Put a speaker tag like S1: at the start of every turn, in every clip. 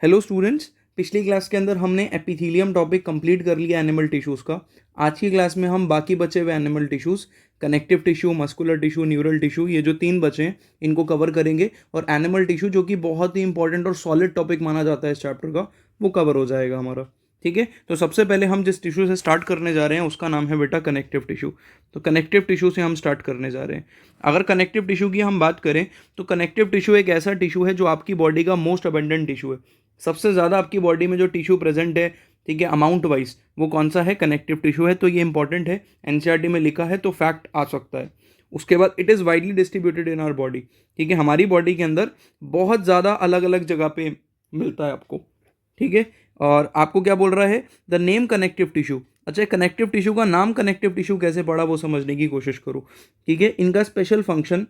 S1: Hello students, पिछली class के अंदर हमने एपिथेलियम टॉपिक कंप्लीट कर लिया एनिमल टिश्यूज़ का। आज की क्लास में हम बाकी बचे हुए animal tissues, connective tissue, muscular tissue, neural tissue, ये जो 3 बचे हैं इनको कवर करेंगे। और एनिमल टिश्यू जो कि बहुत ही इंपॉर्टेंट और सॉलिड टॉपिक माना जाता है इस चैप्टर का, वो कवर हो जाएगा हमारा। ठीक है, तो सबसे पहले हम जिस टिश्यू से स्टार्ट करने जा रहे हैं उसका नाम है बेटा कनेक्टिव टिश्यू। तो कनेक्टिव टिश्यू से हम स्टार्ट करने जा रहे हैं। अगर कनेक्टिव टिश्यू की हम बात करें तो कनेक्टिव टिश्यू एक ऐसा टिश्यू है जो आपकी बॉडी का मोस्ट अबेंडेंट टिश्यू है। सबसे ज़्यादा आपकी बॉडी में जो टिश्यू प्रेजेंट है, ठीक है, अमाउंट वाइज, वो कौन सा है? कनेक्टिव टिश्यू है। तो ये इंपॉर्टेंट है, एनसीईआरटी में लिखा है तो फैक्ट आ सकता है। उसके बाद it is widely distributed in our body. ठीक है, हमारी बॉडी के अंदर बहुत ज़्यादा अलग अलग जगह पे मिलता है आपको। ठीक है, और आपको क्या बोल रहा है? The name connective tissue. अच्छा, कनेक्टिव टिश्यू का नाम कनेक्टिव टिश्यू कैसे पड़ा वो समझने की कोशिश करो। ठीक है, इनका special function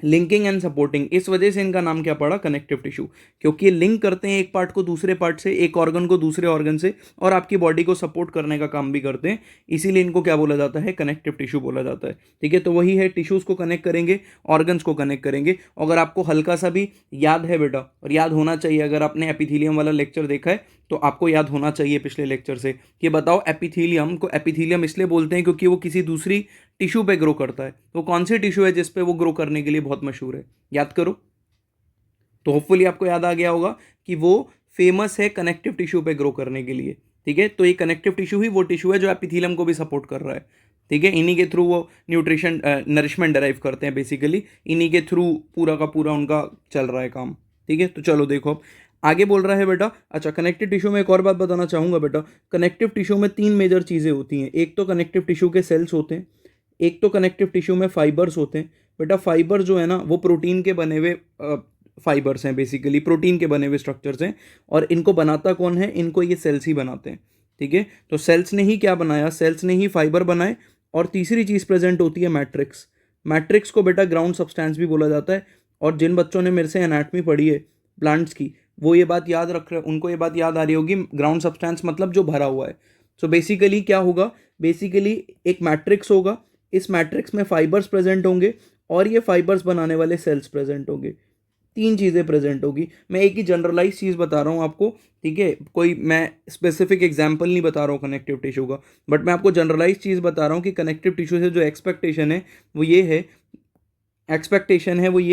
S1: linking and supporting, इस वजह से इनका नाम क्या पड़ा? Connective tissue. क्योंकि ये लिंक करते हैं एक पार्ट को दूसरे पार्ट से, एक ऑर्गन को दूसरे ऑर्गन से, और आपकी बॉडी को सपोर्ट करने का काम भी करते हैं। इसीलिए इनको क्या बोला जाता है? कनेक्टिव टिश्यू बोला जाता है। ठीक है, तो वही है, टिश्यूज़ को कनेक्ट करेंगे, ऑर्गन्स को कनेक्ट करेंगे। अगर आपको हल्का सा भी याद है बेटा, और याद होना चाहिए, अगर आपने एपिथेलियम वाला लेक्चर देखा है तो आपको याद होना चाहिए पिछले लेक्चर से कि बताओ एपिथेलियम को एपिथेलियम इसलिए बोलते हैं क्योंकि वो किसी दूसरी टिश्यू पे ग्रो करता है। तो कौन सी टिश्यू है जिस पे वो ग्रो करने के लिए बहुत मशहूर है? याद करो। तो होपफुली आपको याद आ गया होगा कि वो फेमस है कनेक्टिव टिश्यू पे ग्रो करने के लिए। ठीक है, तो ये कनेक्टिव टिश्यू ही वो टिश्यू है जो एपिथेलियम को भी सपोर्ट कर रहा है। ठीक है, इन्हीं के थ्रू वो न्यूट्रिशन नरिशमेंट डराइव करते हैं, बेसिकली इन्हीं के थ्रू पूरा का पूरा उनका चल रहा है काम। ठीक है, तो चलो देखो अब आगे बोल रहा है बेटा। अच्छा, कनेक्टिव टिश्यू में एक और बात बताना चाहूँगा बेटा। कनेक्टिव टिश्यू में 3 मेजर चीज़ें होती हैं। एक तो कनेक्टिव टिश्यू के सेल्स होते हैं, एक तो कनेक्टिव टिश्यू में फाइबर्स होते हैं। बेटा फाइबर जो है ना, वो प्रोटीन के बने हुए फाइबर्स हैं, बेसिकली प्रोटीन के बने हुए स्ट्रक्चर्स हैं। और इनको बनाता कौन है? इनको ये सेल्स ही बनाते हैं। ठीक है, तो सेल्स ने ही क्या बनाया? सेल्स ने ही फाइबर बनाए। और तीसरी चीज़ प्रेजेंट होती है मैट्रिक्स। मैट्रिक्स को बेटा ग्राउंड सब्सटेंस भी बोला जाता है। और जिन बच्चों ने मेरे से एनाटॉमी पढ़ी है प्लांट्स की, वो ये बात याद रख रहे, उनको ये बात याद आ रही होगी, ग्राउंड सब्सटेंस मतलब जो भरा हुआ है। सो बेसिकली क्या होगा? बेसिकली एक मैट्रिक्स होगा, इस मैट्रिक्स में फाइबर्स प्रेजेंट होंगे, और ये फाइबर्स बनाने वाले सेल्स प्रेजेंट होंगे। 3 चीज़ें प्रेजेंट होगी। मैं एक ही जनरलाइज चीज़ बता रहा हूँ आपको। ठीक है, कोई मैं स्पेसिफिक एग्जाम्पल नहीं बता रहा हूँ कनेक्टिव टिश्यू का, बट मैं आपको जनरलाइज चीज़ बता रहा हूँ कि कनेक्टिव टिश्यू से जो एक्सपेक्टेशन है वो ये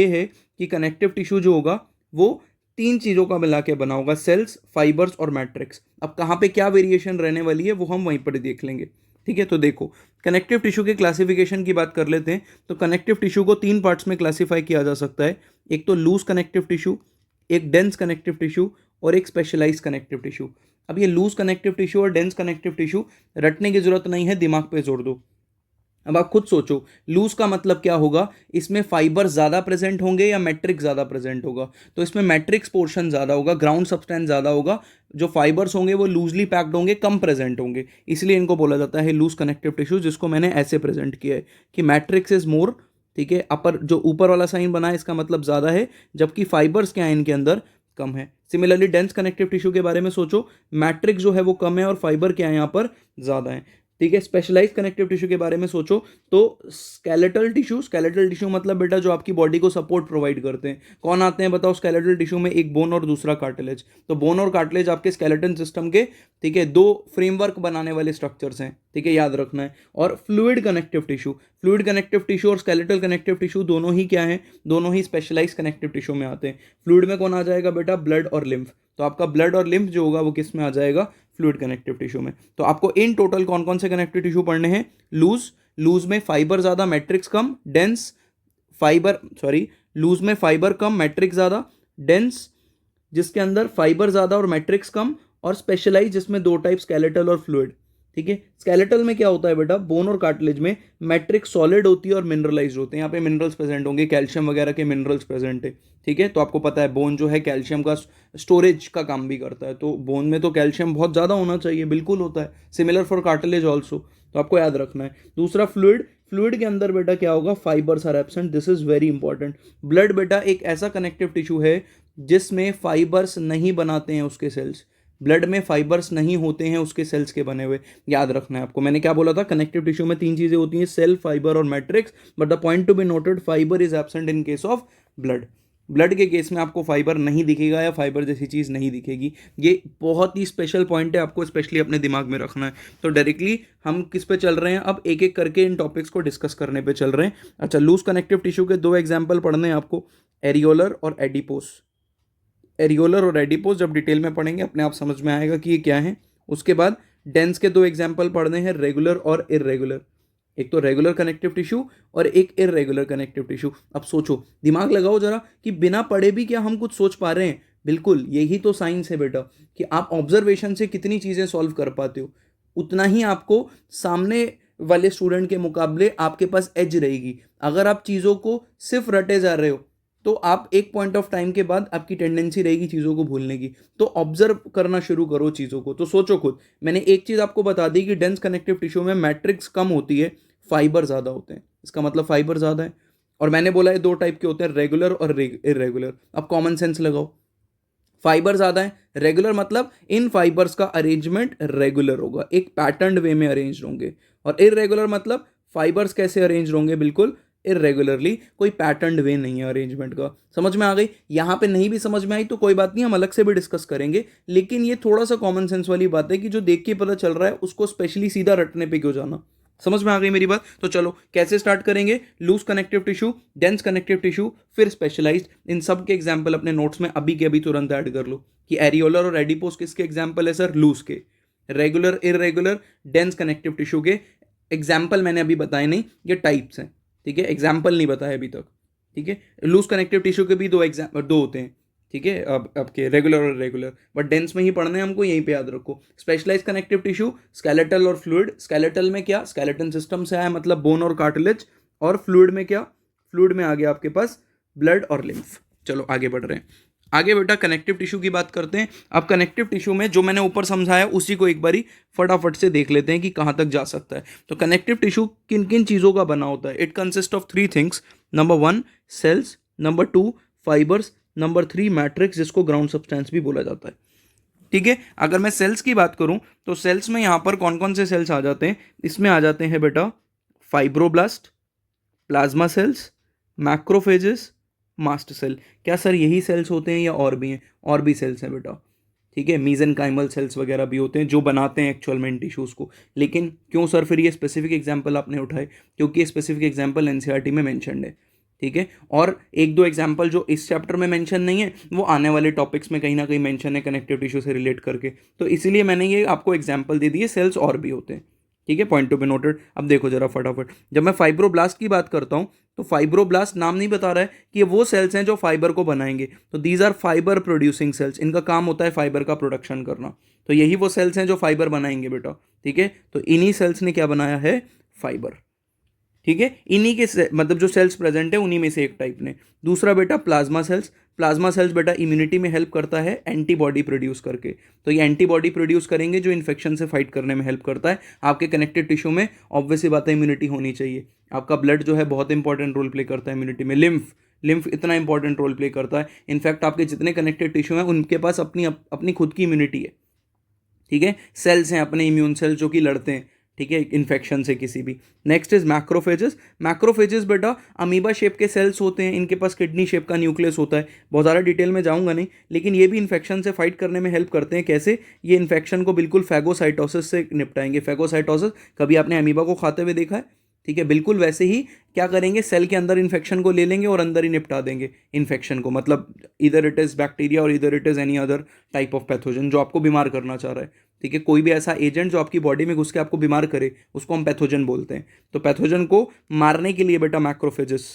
S1: है, कि कनेक्टिव टिश्यू जो होगा वो 3 चीज़ों का मिला के बना होगा, सेल्स, फाइबर्स और मैट्रिक्स। अब कहाँ पे क्या वेरिएशन रहने वाली है वो हम वहीं पर देख लेंगे। ठीक है, तो देखो कनेक्टिव टिश्यू के क्लासिफिकेशन की बात कर लेते हैं। तो कनेक्टिव टिश्यू को 3 पार्ट्स में क्लासीफाई किया जा सकता है। एक तो लूज कनेक्टिव टिश्यू, एक डेंस कनेक्टिव टिश्यू, और एक स्पेशलाइज कनेक्टिव टिश्यू। अब ये लूज कनेक्टिव टिश्यू और डेंस कनेक्टिव टिश्यू रटने की जरूरत नहीं है, दिमाग पे जोड़ दो। अब आप खुद सोचो, लूज का मतलब क्या होगा? इसमें फाइबर ज़्यादा प्रेजेंट होंगे या मैट्रिक्स ज़्यादा प्रेजेंट होगा? तो इसमें मैट्रिक्स पोर्शन ज़्यादा होगा, ग्राउंड सब्सटेंस ज़्यादा होगा। जो फाइबर्स होंगे वो लूजली पैक्ड होंगे, कम प्रेजेंट होंगे, इसलिए इनको बोला जाता है लूज कनेक्टिव टिश्यू, जिसको मैंने ऐसे प्रेजेंट किया है कि मैट्रिक्स इज मोर। ठीक है, अपर जो ऊपर वाला साइन बना है इसका मतलब ज़्यादा है, जबकि फाइबर्स क्या है इनके अंदर? कम है। सिमिलरली डेंस कनेक्टिव टिश्यू के बारे में सोचो, मैट्रिक्स जो है वो कम है और फाइबर क्या है यहाँ पर? ज़्यादा है। ठीक है, स्पेशलाइज कनेक्टिव टिश्यू के बारे में सोचो तो स्केलेटल टिश्यू मतलब बेटा जो आपकी बॉडी को सपोर्ट प्रोवाइड करते हैं, कौन आते हैं बताओ स्केलेटल टिश्यू में? एक बोन और दूसरा कार्टिलेज। तो बोन और कार्टिलेज आपके स्केलेटन सिस्टम के, ठीक है, 2 फ्रेमवर्क बनाने वाले स्ट्रक्चर्स हैं। ठीक है, याद रखना है। और फ्लूइड कनेक्टिव टिश्यू और स्केलेटल कनेक्टिव टिश्यू दोनों ही क्या है? दोनों ही स्पेशलाइज कनेक्टिव टिश्यू में आते हैं। फ्लूइड में कौन आ जाएगा बेटा? ब्लड और लिम्फ। तो आपका ब्लड और लिम्फ जो होगा वो किस में आ जाएगा? फ्लूइड कनेक्टिव टिश्यू में। तो आपको इन टोटल कौन कौन से कनेक्टिव टिश्यू पढ़ने हैं? लूज में फाइबर ज्यादा, मैट्रिक्स कम। लूज में फाइबर कम, मैट्रिक्स ज्यादा। डेंस जिसके अंदर फाइबर ज्यादा और मैट्रिक्स कम। और स्पेशलाइज जिसमें 2 टाइप, स्केलेटल और फ्लूइड। ठीक है, स्केलेटल में क्या होता है बेटा? बोन और कार्टिलेज में मैट्रिक्स सॉलिड होती है और मिनरलाइज्ड होते हैं। यहाँ पे मिनरल्स प्रेजेंट होंगे, कैल्शियम वगैरह के मिनरल्स प्रेजेंट है। ठीक है, तो आपको पता है बोन जो है कैल्शियम का स्टोरेज का काम भी करता है, तो बोन में तो कैल्शियम बहुत ज़्यादा होना चाहिए, बिल्कुल होता है। सिमिलर फॉर कार्टिलेज ऑल्सो, तो आपको याद रखना है। दूसरा फ्लूइड के अंदर बेटा क्या होगा? Fibres are absent, this is very important. Blood बेटा एक ऐसा कनेक्टिव टिश्यू है जिसमें फाइबर्स नहीं बनाते हैं उसके सेल्स। ब्लड में फाइबर्स नहीं होते हैं उसके सेल्स के बने हुए, याद रखना है आपको। मैंने क्या बोला था? कनेक्टिव टिश्यू में 3 चीजें होती हैं, सेल, फाइबर और matrix. But the point to be noted, fibre is absent in case of blood. Blood के केस में आपको फाइबर नहीं दिखेगा या फाइबर जैसी चीज़ नहीं दिखेगी। ये बहुत ही स्पेशल पॉइंट है, आपको स्पेशली अपने दिमाग में रखना है। तो डायरेक्टली हम किस पे चल रहे हैं, अब एक एक करके इन टॉपिक्स को डिस्कस करने पे चल रहे हैं। अच्छा, लूज कनेक्टिव टिश्यू के दो एग्जाम्पल पढ़ने हैं आपको, एरियोलर और एडिपोस। एरियोलर और एडिपोस जब डिटेल में पढ़ेंगे अपने आप समझ में आएगा कि ये क्या है। उसके बाद डेंस के दो एग्जाम्पल पढ़ने हैं, रेगुलर और इरेगुलर। एक तो रेगुलर कनेक्टिव टिश्यू और एक इरेगुलर कनेक्टिव टिश्यू। अब सोचो, दिमाग लगाओ जरा कि बिना पढ़े भी क्या हम कुछ सोच पा रहे हैं। बिल्कुल, यही तो साइंस है बेटा, कि आप ऑब्जर्वेशन से कितनी चीज़ें सॉल्व कर पाते हो, उतना ही आपको सामने वाले स्टूडेंट के मुकाबले आपके पास एज रहेगी। अगर आप चीज़ों को सिर्फ रटे जा रहे हो तो आप एक पॉइंट ऑफ टाइम के बाद आपकी टेंडेंसी रहेगी चीज़ों को भूलने की। तो ऑब्जर्व करना शुरू करो चीज़ों को। तो सोचो खुद, मैंने एक चीज़ आपको बता दी कि डेंस कनेक्टिव टिश्यू में मैट्रिक्स कम होती है, फाइबर ज़्यादा होते हैं। इसका मतलब फाइबर ज़्यादा है। और मैंने बोला है दो टाइप के होते हैं, रेगुलर और इरेगुलर। अब कॉमन सेंस लगाओ, फाइबर ज़्यादा है, रेगुलर मतलब इन फाइबर्स का अरेंजमेंट रेगुलर होगा, एक पैटर्न वे में अरेंज होंगे। और इरेगुलर मतलब फाइबर्स कैसे अरेंज होंगे, बिल्कुल इरेगुलरली, कोई पैटर्न वे नहीं है अरेंजमेंट का। समझ में आ गई? यहाँ पे नहीं भी समझ में आई तो कोई बात नहीं, हम अलग से भी डिस्कस करेंगे। लेकिन ये थोड़ा सा कॉमन सेंस वाली बात है कि जो देख के पता चल रहा है उसको स्पेशली सीधा रटने पे क्यों जाना। समझ में आ गई मेरी बात? तो चलो कैसे स्टार्ट करेंगे, loose connective tissue, dense connective tissue, फिर स्पेशलाइज्ड। इन सब के एग्जांपल अपने नोट्स में अभी के अभी तुरंत ऐड कर लो कि एरियोलर और एडिपोस किसके एग्जांपल है सर, लूज के। Regular irregular dense connective tissue के एग्जाम्पल मैंने अभी बताए नहीं, ये टाइप्स हैं, ठीक है, एग्जाम्पल नहीं बताया अभी तक, ठीक है। लूज कनेक्टिव टिश्यू के भी दो होते हैं, ठीक है, अब आपके रेगुलर और रेगुलर, बट डेंस में ही पढ़ने हैं हमको, यहीं पे याद रखो। स्पेशलाइज कनेक्टिव टिश्यू, स्केलेटल और फ्लूइड। स्केलेटल में क्या, स्केलेटन सिस्टम से आया मतलब बोन और कार्टिलेज। और फ्लूइड में क्या, फ्लूइड में आ गया आपके पास ब्लड और लिम्फ। चलो आगे बढ़ रहे हैं। आगे बेटा कनेक्टिव टिश्यू की बात करते हैं। अब कनेक्टिव टिश्यू में जो मैंने ऊपर समझाया उसी को एक बारी फटाफट से देख लेते हैं कि कहाँ तक जा सकता है। तो कनेक्टिव टिश्यू किन किन चीज़ों का बना होता है? It consist of three things. Number 1 cells, number 2 fibres, number 3 matrix, जिसको ग्राउंड सब्सटेंस भी बोला जाता है, ठीक है। अगर मैं सेल्स की बात करूं तो सेल्स में यहाँ पर कौन कौन से सेल्स आ जाते हैं? इसमें आ जाते हैं बेटा fibroblast, plasma cells, macrophages, mast cell. क्या सर यही सेल्स होते हैं या और भी हैं? और भी सेल्स हैं बेटा, ठीक है। मीजेनकाइमल सेल्स वगैरह भी होते हैं जो बनाते हैं एक्चुअल में इन टिश्यूज़ को। लेकिन क्यों सर फिर ये स्पेसिफिक एग्जांपल आपने उठाए? क्योंकि ये स्पेसिफिक एग्जांपल एनसीईआरटी में मेंशन्ड है, ठीक है। और एक दो एग्जांपल जो इस चैप्टर में मेंशन नहीं है वो आने वाले टॉपिक्स में कहीं ना कहीं मेंशन है कनेक्टिव टिश्यू से रिलेट करके। तो इसीलिए मैंने ये आपको एग्जांपल दे दिए, सेल्स और भी होते हैं, ठीक है। Point to be noted. अब देखो जरा फटाफट, जब मैं फाइब्रोब्लास्ट की बात करता हूँ तो फाइब्रोब्लास्ट नाम नहीं बता रहा है कि ये वो सेल्स हैं जो फाइबर को बनाएंगे। तो these are fibre producing cells, इनका काम होता है फाइबर का प्रोडक्शन करना। तो यही वो सेल्स हैं जो फाइबर बनाएंगे बेटा, ठीक है। तो इन्हीं सेल्स ने क्या बनाया है, फाइबर, ठीक है। इन्हीं के मतलब जो सेल्स प्रेजेंट है उन्हीं में से एक टाइप ने। दूसरा बेटा प्लाज्मा सेल्स। प्लाज्मा सेल्स बेटा इम्यूनिटी में हेल्प करता है एंटीबॉडी प्रोड्यूस करके। तो ये एंटीबॉडी प्रोड्यूस करेंगे जो इन्फेक्शन से फाइट करने में हेल्प करता है। आपके कनेक्टिव टिश्यू में ऑब्वियसली बात है इम्यूनिटी होनी चाहिए। आपका ब्लड जो है बहुत इंपॉर्टेंट रोल प्ले करता है इम्यूनिटी में। लिम्फ, लिम्फ इतना इंपॉर्टेंट रोल प्ले करता है। इनफैक्ट आपके जितने कनेक्टिव टिश्यू हैं उनके पास अपनी खुद की इम्यूनिटी है, ठीक है। सेल्स हैं अपने इम्यून सेल्स जो कि लड़ते हैं, ठीक है, इन्फेक्शन से किसी भी। Next is macrophages. मैक्रोफेजेस बेटा अमीबा शेप के सेल्स होते हैं, इनके पास किडनी शेप का न्यूक्लियस होता है। बहुत ज़्यादा डिटेल में जाऊंगा नहीं, लेकिन ये भी इन्फेक्शन से फाइट करने में हेल्प करते हैं। कैसे? ये इन्फेक्शन को बिल्कुल फैगोसाइटोसिस से निपटाएंगे। फैगोसाइटोसिस कभी आपने अमीबा को खाते हुए देखा है? ठीक है, बिल्कुल वैसे ही क्या करेंगे, सेल के अंदर इन्फेक्शन को ले लेंगे और अंदर ही निपटा देंगे इन्फेक्शन को। मतलब इधर इट इज़ बैक्टीरिया और इधर it is any other type of pathogen जो आपको बीमार करना चाह रहा है, ठीक है। कोई भी ऐसा एजेंट जो आपकी बॉडी में घुस के आपको बीमार करे उसको हम पैथोजन बोलते हैं। तो पैथोजन को मारने के लिए बेटा मैक्रोफेजेस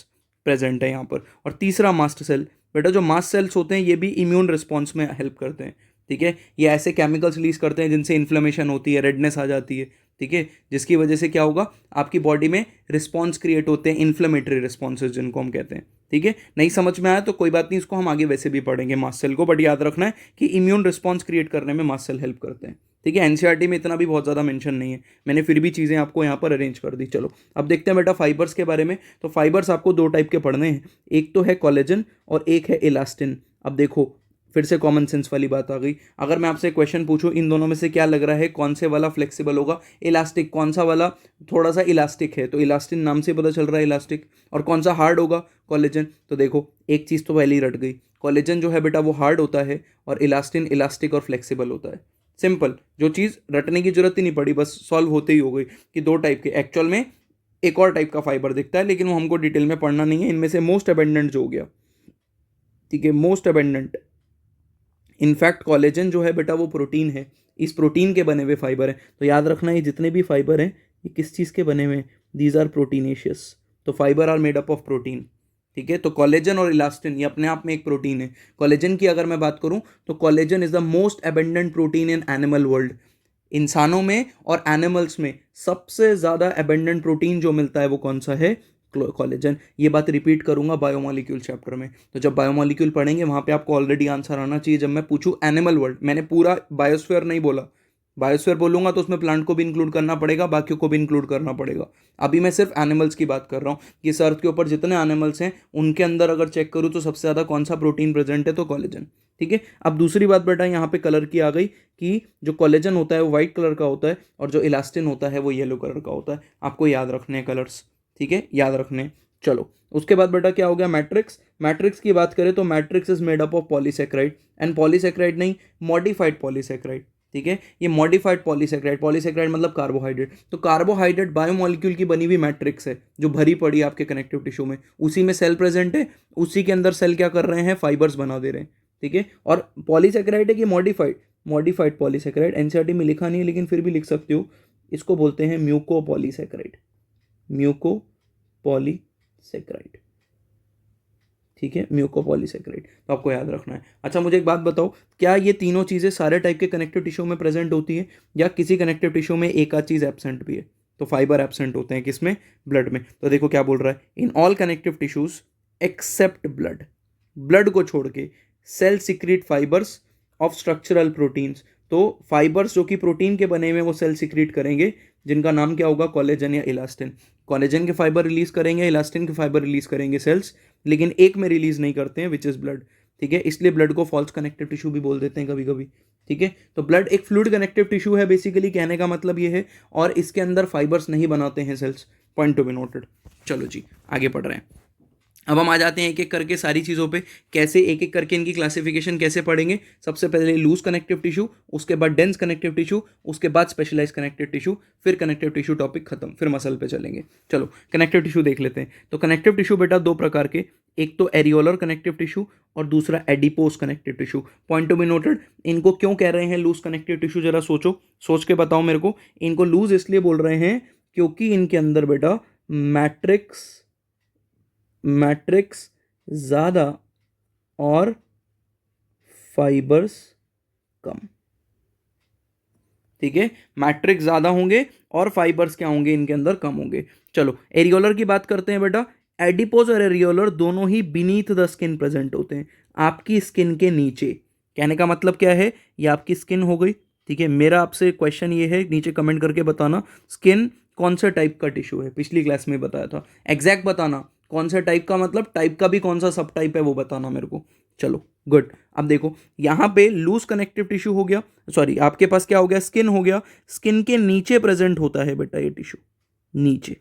S1: प्रेजेंट है यहाँ पर। और तीसरा मास्ट सेल। बेटा जो मास्ट सेल्स होते हैं ये भी इम्यून रिस्पॉन्स में हेल्प करते हैं, ठीक है। ये ऐसे केमिकल्स रिलीज करते हैं जिनसे इन्फ्लेमेशन होती है, रेडनेस आ जाती है, ठीक है, जिसकी वजह से क्या होगा, आपकी बॉडी में रिस्पॉन्स क्रिएट होते हैं, इन्फ्लेमेटरी रिस्पॉन्सेज जिनको हम कहते हैं, ठीक है। नहीं समझ में आया तो कोई बात नहीं, इसको हम आगे वैसे भी पढ़ेंगे मास्ट सेल को, बट याद रखना है कि इम्यून रिस्पॉन्स क्रिएट करने में मास्ट सेल हेल्प करते हैं, ठीक है। एनसीईआरटी में इतना भी बहुत ज़्यादा मेंशन नहीं है, मैंने फिर भी चीज़ें आपको यहाँ पर अरेंज कर दी। चलो अब देखते हैं बेटा फाइबर्स के बारे में। तो फाइबर्स आपको दो टाइप के पढ़ने हैं, एक तो है कोलेजन और एक है इलास्टिन। अब देखो फिर से कॉमन सेंस वाली बात आ गई। अगर मैं आपसे क्वेश्चन पूछूं इन दोनों में से क्या लग रहा है कौन से वाला फ्लेक्सिबल होगा, इलास्टिक, कौन सा वाला थोड़ा सा इलास्टिक है, तो इलास्टिन नाम से पता चल रहा है इलास्टिक, और कौन सा हार्ड होगा, कोलेजन। तो देखो एक चीज़ तो पहले ही रट गई, कोलेजन जो है बेटा वो हार्ड होता है और इलास्टिन इलास्टिक और फ्लेक्सिबल होता है। सिंपल, जो चीज़ रटने की जरूरत ही नहीं पड़ी, बस सॉल्व होते ही हो गई कि दो टाइप के, एक्चुअल में एक और टाइप का फाइबर दिखता है लेकिन वो हमको डिटेल में पढ़ना नहीं है। इनमें से मोस्ट अबेंडेंट जो हो गया, ठीक है, मोस्ट अबेंडेंट, इनफैक्ट कोलेजन जो है बेटा वो प्रोटीन है, इस प्रोटीन के बने हुए फाइबर हैं। तो याद रखना ये जितने भी फाइबर हैं ये किस चीज़ के बने हुए हैं, दीज आर प्रोटीनेशियस। तो fibre are made up of protein, ठीक है। तो कोलेजन और इलास्टिन ये अपने आप में एक प्रोटीन है। कोलेजन की अगर मैं बात करूं तो collagen is the most abundant protein in animal world. इंसानों में और एनिमल्स में सबसे ज़्यादा एबेंडेंट प्रोटीन जो मिलता है वो कौन सा है, कोलेजन। ये बात रिपीट करूंगा बायोमोलिक्यूल चैप्टर में, तो जब बायोमोलिक्यूल पढ़ेंगे वहां पे आपको ऑलरेडी आंसर आना चाहिए। जब मैं पूछूं एनिमल वर्ल्ड, मैंने पूरा बायोस्फीयर नहीं बोला, बायोस्फीयर बोलूंगा तो उसमें प्लांट को भी इंक्लूड करना पड़ेगा, बाकियों को भी इंक्लूड करना पड़ेगा। अभी मैं सिर्फ एनिमल्स की बात कर रहा हूँ कि इस अर्थ के ऊपर जितने एनिमल्स हैं उनके अंदर अगर चेक करूँ तो सबसे ज़्यादा कौन सा प्रोटीन प्रेजेंट है, तो कोलेजन, ठीक है। अब दूसरी बात बेटा यहाँ पे कलर की आ गई कि जो कोलेजन होता है वो व्हाइट कलर का होता है और जो इलास्टिन होता है वो येलो कलर का होता है। आपको याद रखने हैं कलर्स, ठीक है, याद रखने हैं। चलो उसके बाद बेटा क्या हो गया, मैट्रिक्स। मैट्रिक्स की बात करें तो matrix is made up of polysaccharide, and polysaccharide नहीं, मॉडिफाइड पॉलीसेक्राइड, ठीक है। ये मॉडिफाइड पॉलीसेक्राइड, पॉलीसेक्राइड मतलब कार्बोहाइड्रेट, तो कार्बोहाइड्रेट बायोमोलिक्यूल की बनी हुई मैट्रिक्स है जो भरी पड़ी है आपके कनेक्टिव टिश्यू में, उसी में सेल प्रेजेंट है, उसी के अंदर सेल क्या कर रहे हैं, फाइबर्स बना दे रहे हैं, ठीक है। और पॉलीसेक्राइड है कि मॉडिफाइड, मॉडिफाइड पॉलीसेक्राइड, एनसीईआरटी में लिखा नहीं है लेकिन फिर भी लिख सकते हो, इसको बोलते हैं म्यूकोपॉलीसेक्राइड, म्यूकोपॉलीसेक्राइड, ठीक है, म्यूकोपॉलीसेक्राइड। तो आपको याद रखना है। अच्छा मुझे एक बात बताओ, क्या ये तीनों चीज़ें सारे टाइप के कनेक्टिव टिश्यू में प्रेजेंट होती है या किसी कनेक्टिव टिश्यू में एक आध चीज़ एब्सेंट भी है, तो फाइबर एब्सेंट होते हैं किसमें, ब्लड में। तो देखो क्या बोल रहा है, in all connective tissues except blood, blood को छोड़ के cell secrete fibres of structural proteins. तो फाइबर्स जो कि प्रोटीन के बने हुए वो सेल सिक्रीट करेंगे जिनका नाम क्या होगा, कोलेजन या इलास्टिन। कोलेजन के फाइबर रिलीज करेंगे, इलास्टिन के फाइबर रिलीज करेंगे सेल्स, लेकिन एक में रिलीज नहीं करते हैं विच इज ब्लड, ठीक है। इसलिए ब्लड को फॉल्स कनेक्टिव टिश्यू भी बोल देते हैं कभी कभी, ठीक है। तो ब्लड एक फ्लूइड कनेक्टिव टिश्यू है बेसिकली, कहने का मतलब ये है, और इसके अंदर फाइबर्स नहीं बनाते हैं cells, point to be noted. चलो जी आगे पढ़ रहे हैं। अब हम आ जाते हैं एक एक करके सारी चीज़ों पे, कैसे एक एक करके इनकी क्लासिफिकेशन कैसे पढ़ेंगे। सबसे पहले लूज कनेक्टिव टिश्यू, उसके बाद डेंस कनेक्टिव टिश्यू, उसके बाद स्पेशलाइज कनेक्टिव टिश्यू, फिर कनेक्टिव टिश्यू टॉपिक खत्म, फिर मसल पे चलेंगे। चलो कनेक्टिव टिश्यू देख लेते हैं। तो कनेक्टिव टिश्यू बेटा दो प्रकार के, एक तो एरियोलर कनेक्टिव टिश्यू और दूसरा adipose connective tissue, point to be noted. इनको क्यों कह रहे हैं लूज कनेक्टिव टिश्यू, जरा सोचो, सोच के बताओ मेरे को। इनको लूज इसलिए बोल रहे हैं क्योंकि इनके अंदर बेटा मैट्रिक्स ज़्यादा और फाइबर्स कम, ठीक है। मैट्रिक्स ज़्यादा होंगे और फाइबर्स क्या होंगे, इनके अंदर कम होंगे। चलो एरियोलर की बात करते हैं बेटा। एडिपोज और एरियोलर दोनों ही बीनीथ द स्किन प्रेजेंट होते हैं, आपकी स्किन के नीचे। कहने का मतलब क्या है, ये आपकी स्किन हो गई, ठीक है। मेरा आपसे क्वेश्चन ये है, नीचे कमेंट करके बताना स्किन कौन सा टाइप का टिश्यू है, पिछली क्लास में बताया था, एग्जैक्ट बताना कौन सा टाइप का, मतलब टाइप का भी कौन सा सब टाइप है वो बताना मेरे को। चलो गुड। अब देखो यहाँ पे लूज कनेक्टिव टिश्यू हो गया, सॉरी आपके पास क्या हो गया, स्किन हो गया। स्किन के नीचे प्रेजेंट होता है बेटा ये टिश्यू, नीचे,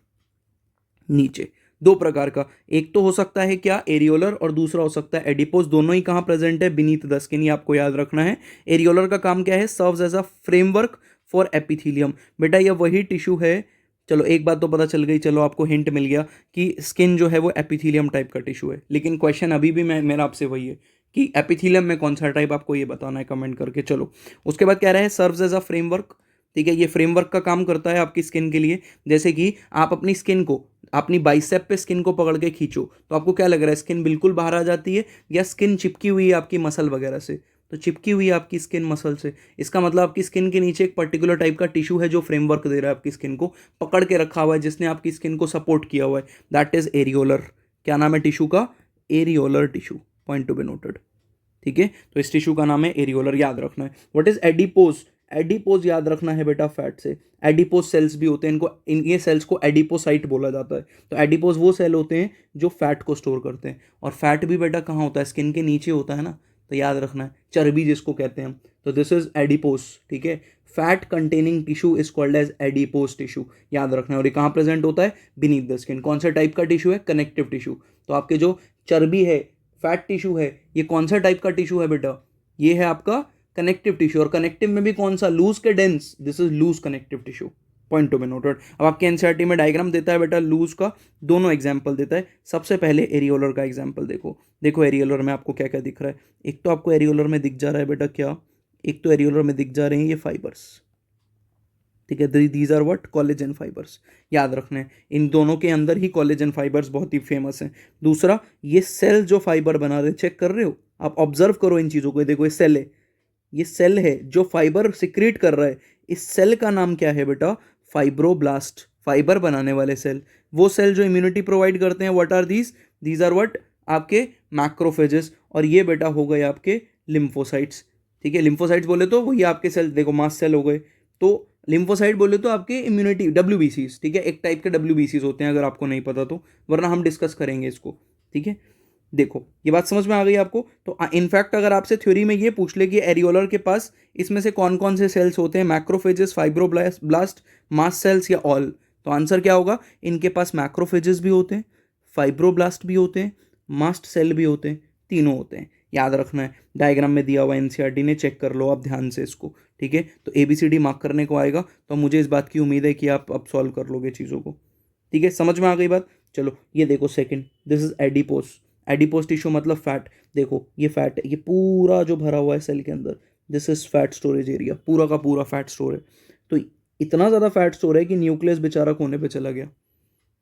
S1: नीचे दो प्रकार का, एक तो हो सकता है क्या एरियोलर और दूसरा हो सकता है एडिपोज। दोनों ही कहाँ प्रेजेंट है, बीनीथ द स्किन, ये आपको याद रखना है। एरियोलर का काम क्या है, serves as a framework for epithelium. बेटा ये वही टिश्यू है, चलो एक बात तो पता चल गई, चलो आपको हिंट मिल गया कि स्किन जो है वो एपिथीलियम टाइप का टिश्यू है, लेकिन क्वेश्चन अभी भी मेरा आपसे वही है कि एपिथीलियम में कौन सा टाइप, आपको ये बताना है कमेंट करके। चलो उसके बाद क्या रहा है, सर्व्स एज अ फ्रेमवर्क, ठीक है। ये फ्रेमवर्क का काम करता है आपकी स्किन के लिए। जैसे कि आप अपनी स्किन को, अपनी बाइसेप पे स्किन को पकड़ के खींचो तो आपको क्या लग रहा है, स्किन बिल्कुल बाहर आ जाती है या स्किन चिपकी हुई है आपकी मसल वगैरह से, तो चिपकी हुई है आपकी स्किन मसल से। इसका मतलब आपकी स्किन के नीचे एक पर्टिकुलर टाइप का टिश्यू है जो फ्रेमवर्क दे रहा है, आपकी स्किन को पकड़ के रखा हुआ है, जिसने आपकी स्किन को सपोर्ट किया हुआ है, दैट इज एरियोलर। क्या नाम है टिश्यू का, areolar tissue, point to be noted, ठीक है। तो इस टिश्यू का नाम है एरियोलर, याद रखना है। व्हाट इज एडिपोज, एडिपोज याद रखना है बेटा फैट से। एडिपोज सेल्स भी होते हैं, इनको ये सेल्स को एडिपोसाइट बोला जाता है। तो एडिपोज वो सेल होते हैं जो फैट को स्टोर करते हैं, और फैट भी बेटा कहाँ होता है, स्किन के नीचे होता है ना, तो याद रखना है चर्बी जिसको कहते हैं हम, तो दिस इज एडिपोस, ठीक है। Fat containing tissue is called as adipose tissue, याद रखना है। और ये कहाँ प्रेजेंट होता है? Beneath the skin. कौन सा टाइप का टिश्यू है? Connective tissue. तो आपके जो चर्बी है, फैट टिश्यू है, ये कौन सा टाइप का टिश्यू है बेटा? ये है आपका कनेक्टिव टिश्यू। और कनेक्टिव में भी कौन सा? लूज के dense, this is loose connective tissue. Point to be noted. अब आपके एनसीईआरटी में डायग्राम देता है बेटा लूज का, दोनों एग्जाम्पल देता है। सबसे पहले एरियोलर का एग्जाम्पल देखो। देखो एरियोलर में आपको क्या क्या दिख रहा है। एक तो आपको एरियोलर में दिख जा रहा है बेटा क्या? एक तो एरियोलर में दिख जा रहे हैं ये फाइबर्स, ठीक है। These are what? Collagen fibres. याद रखना है इन दोनों के अंदर ही कोलेजन फाइबर्स बहुत ही फेमस हैं। दूसरा, ये सेल जो फाइबर बना रहे, चेक कर रहे हो आप? ऑब्जर्व करो इन चीज़ों को। देखो ये सेल है, ये सेल है जो फाइबर सिक्रीट कर रहा है। इस सेल का नाम क्या है बेटा? फाइब्रोब्लास्ट, फाइबर बनाने वाले सेल। वो सेल जो इम्यूनिटी प्रोवाइड करते हैं, what are these? These are what? आपके मैक्रोफेजेस। और ये बेटा हो गए आपके लिम्फोसाइट्स, ठीक है। लिम्फोसाइट्स बोले तो वही आपके सेल, देखो मास्ट सेल हो गए। तो लिम्फोसाइट बोले तो आपके इम्यूनिटी WBCs, ठीक है। एक टाइप के WBCs होते हैं, अगर आपको नहीं पता तो, वरना हम डिस्कस करेंगे इसको, ठीक है। देखो ये बात समझ में आ गई आपको? तो इनफैक्ट अगर आपसे थ्योरी में ये पूछ ले कि एरियोलर के पास इसमें से कौन कौन से सेल्स होते हैं, मैक्रोफेजेस, फाइब्रोब्लास्ट, मास्ट सेल्स या ऑल, तो आंसर क्या होगा? इनके पास मैक्रोफेजेस भी होते हैं, फाइब्रोब्लास्ट भी होते हैं, मास्ट सेल भी होते हैं, तीनों होते हैं। याद रखना है, डायग्राम में दिया हुआ एनसीईआरटी ने, चेक कर लो आप ध्यान से इसको, ठीक है। तो ABCD मार्क करने को आएगा, तो मुझे इस बात की उम्मीद है कि आप अब सॉल्व कर लोगे चीज़ों को, ठीक है। समझ में आ गई बात? चलो ये देखो second, this is adipose. Adipose tissue मतलब फैट। देखो ये फैट है, ये पूरा जो भरा हुआ है सेल के अंदर, this is fat storage area, पूरा का पूरा फैट स्टोर है। तो इतना ज़्यादा फैट स्टोर है कि न्यूक्लियस बेचारा कोने पे चला गया,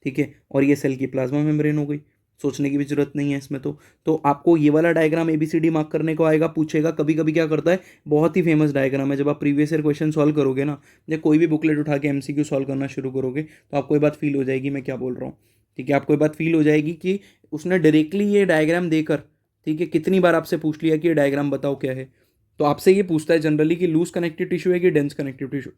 S1: ठीक है। और ये सेल की प्लाज्मा मेम्ब्रेन हो गई, सोचने की भी जरूरत नहीं है इसमें। तो आपको ये वाला डायग्राम ABCD मार्क करने को आएगा, पूछेगा कभी कभी क्या करता है, बहुत ही फेमस डायग्राम है। जब आप प्रीवियस ईयर क्वेश्चन सॉल्व करोगे ना, या कोई भी बुकलेट उठा के MCQ सॉल्व करना शुरू करोगे, तो आपको ये बात फील हो जाएगी मैं क्या बोल रहा हूँ, ठीक है। आपको ये बात फील हो जाएगी कि उसने डायरेक्टली ये डायग्राम देकर, ठीक है, कितनी बार आपसे पूछ लिया कि ये डायग्राम बताओ क्या है। तो आपसे ये पूछता है जनरली कि लूज कनेक्टिव टिश्यू है कि डेंस कनेक्टिव टिश्यू,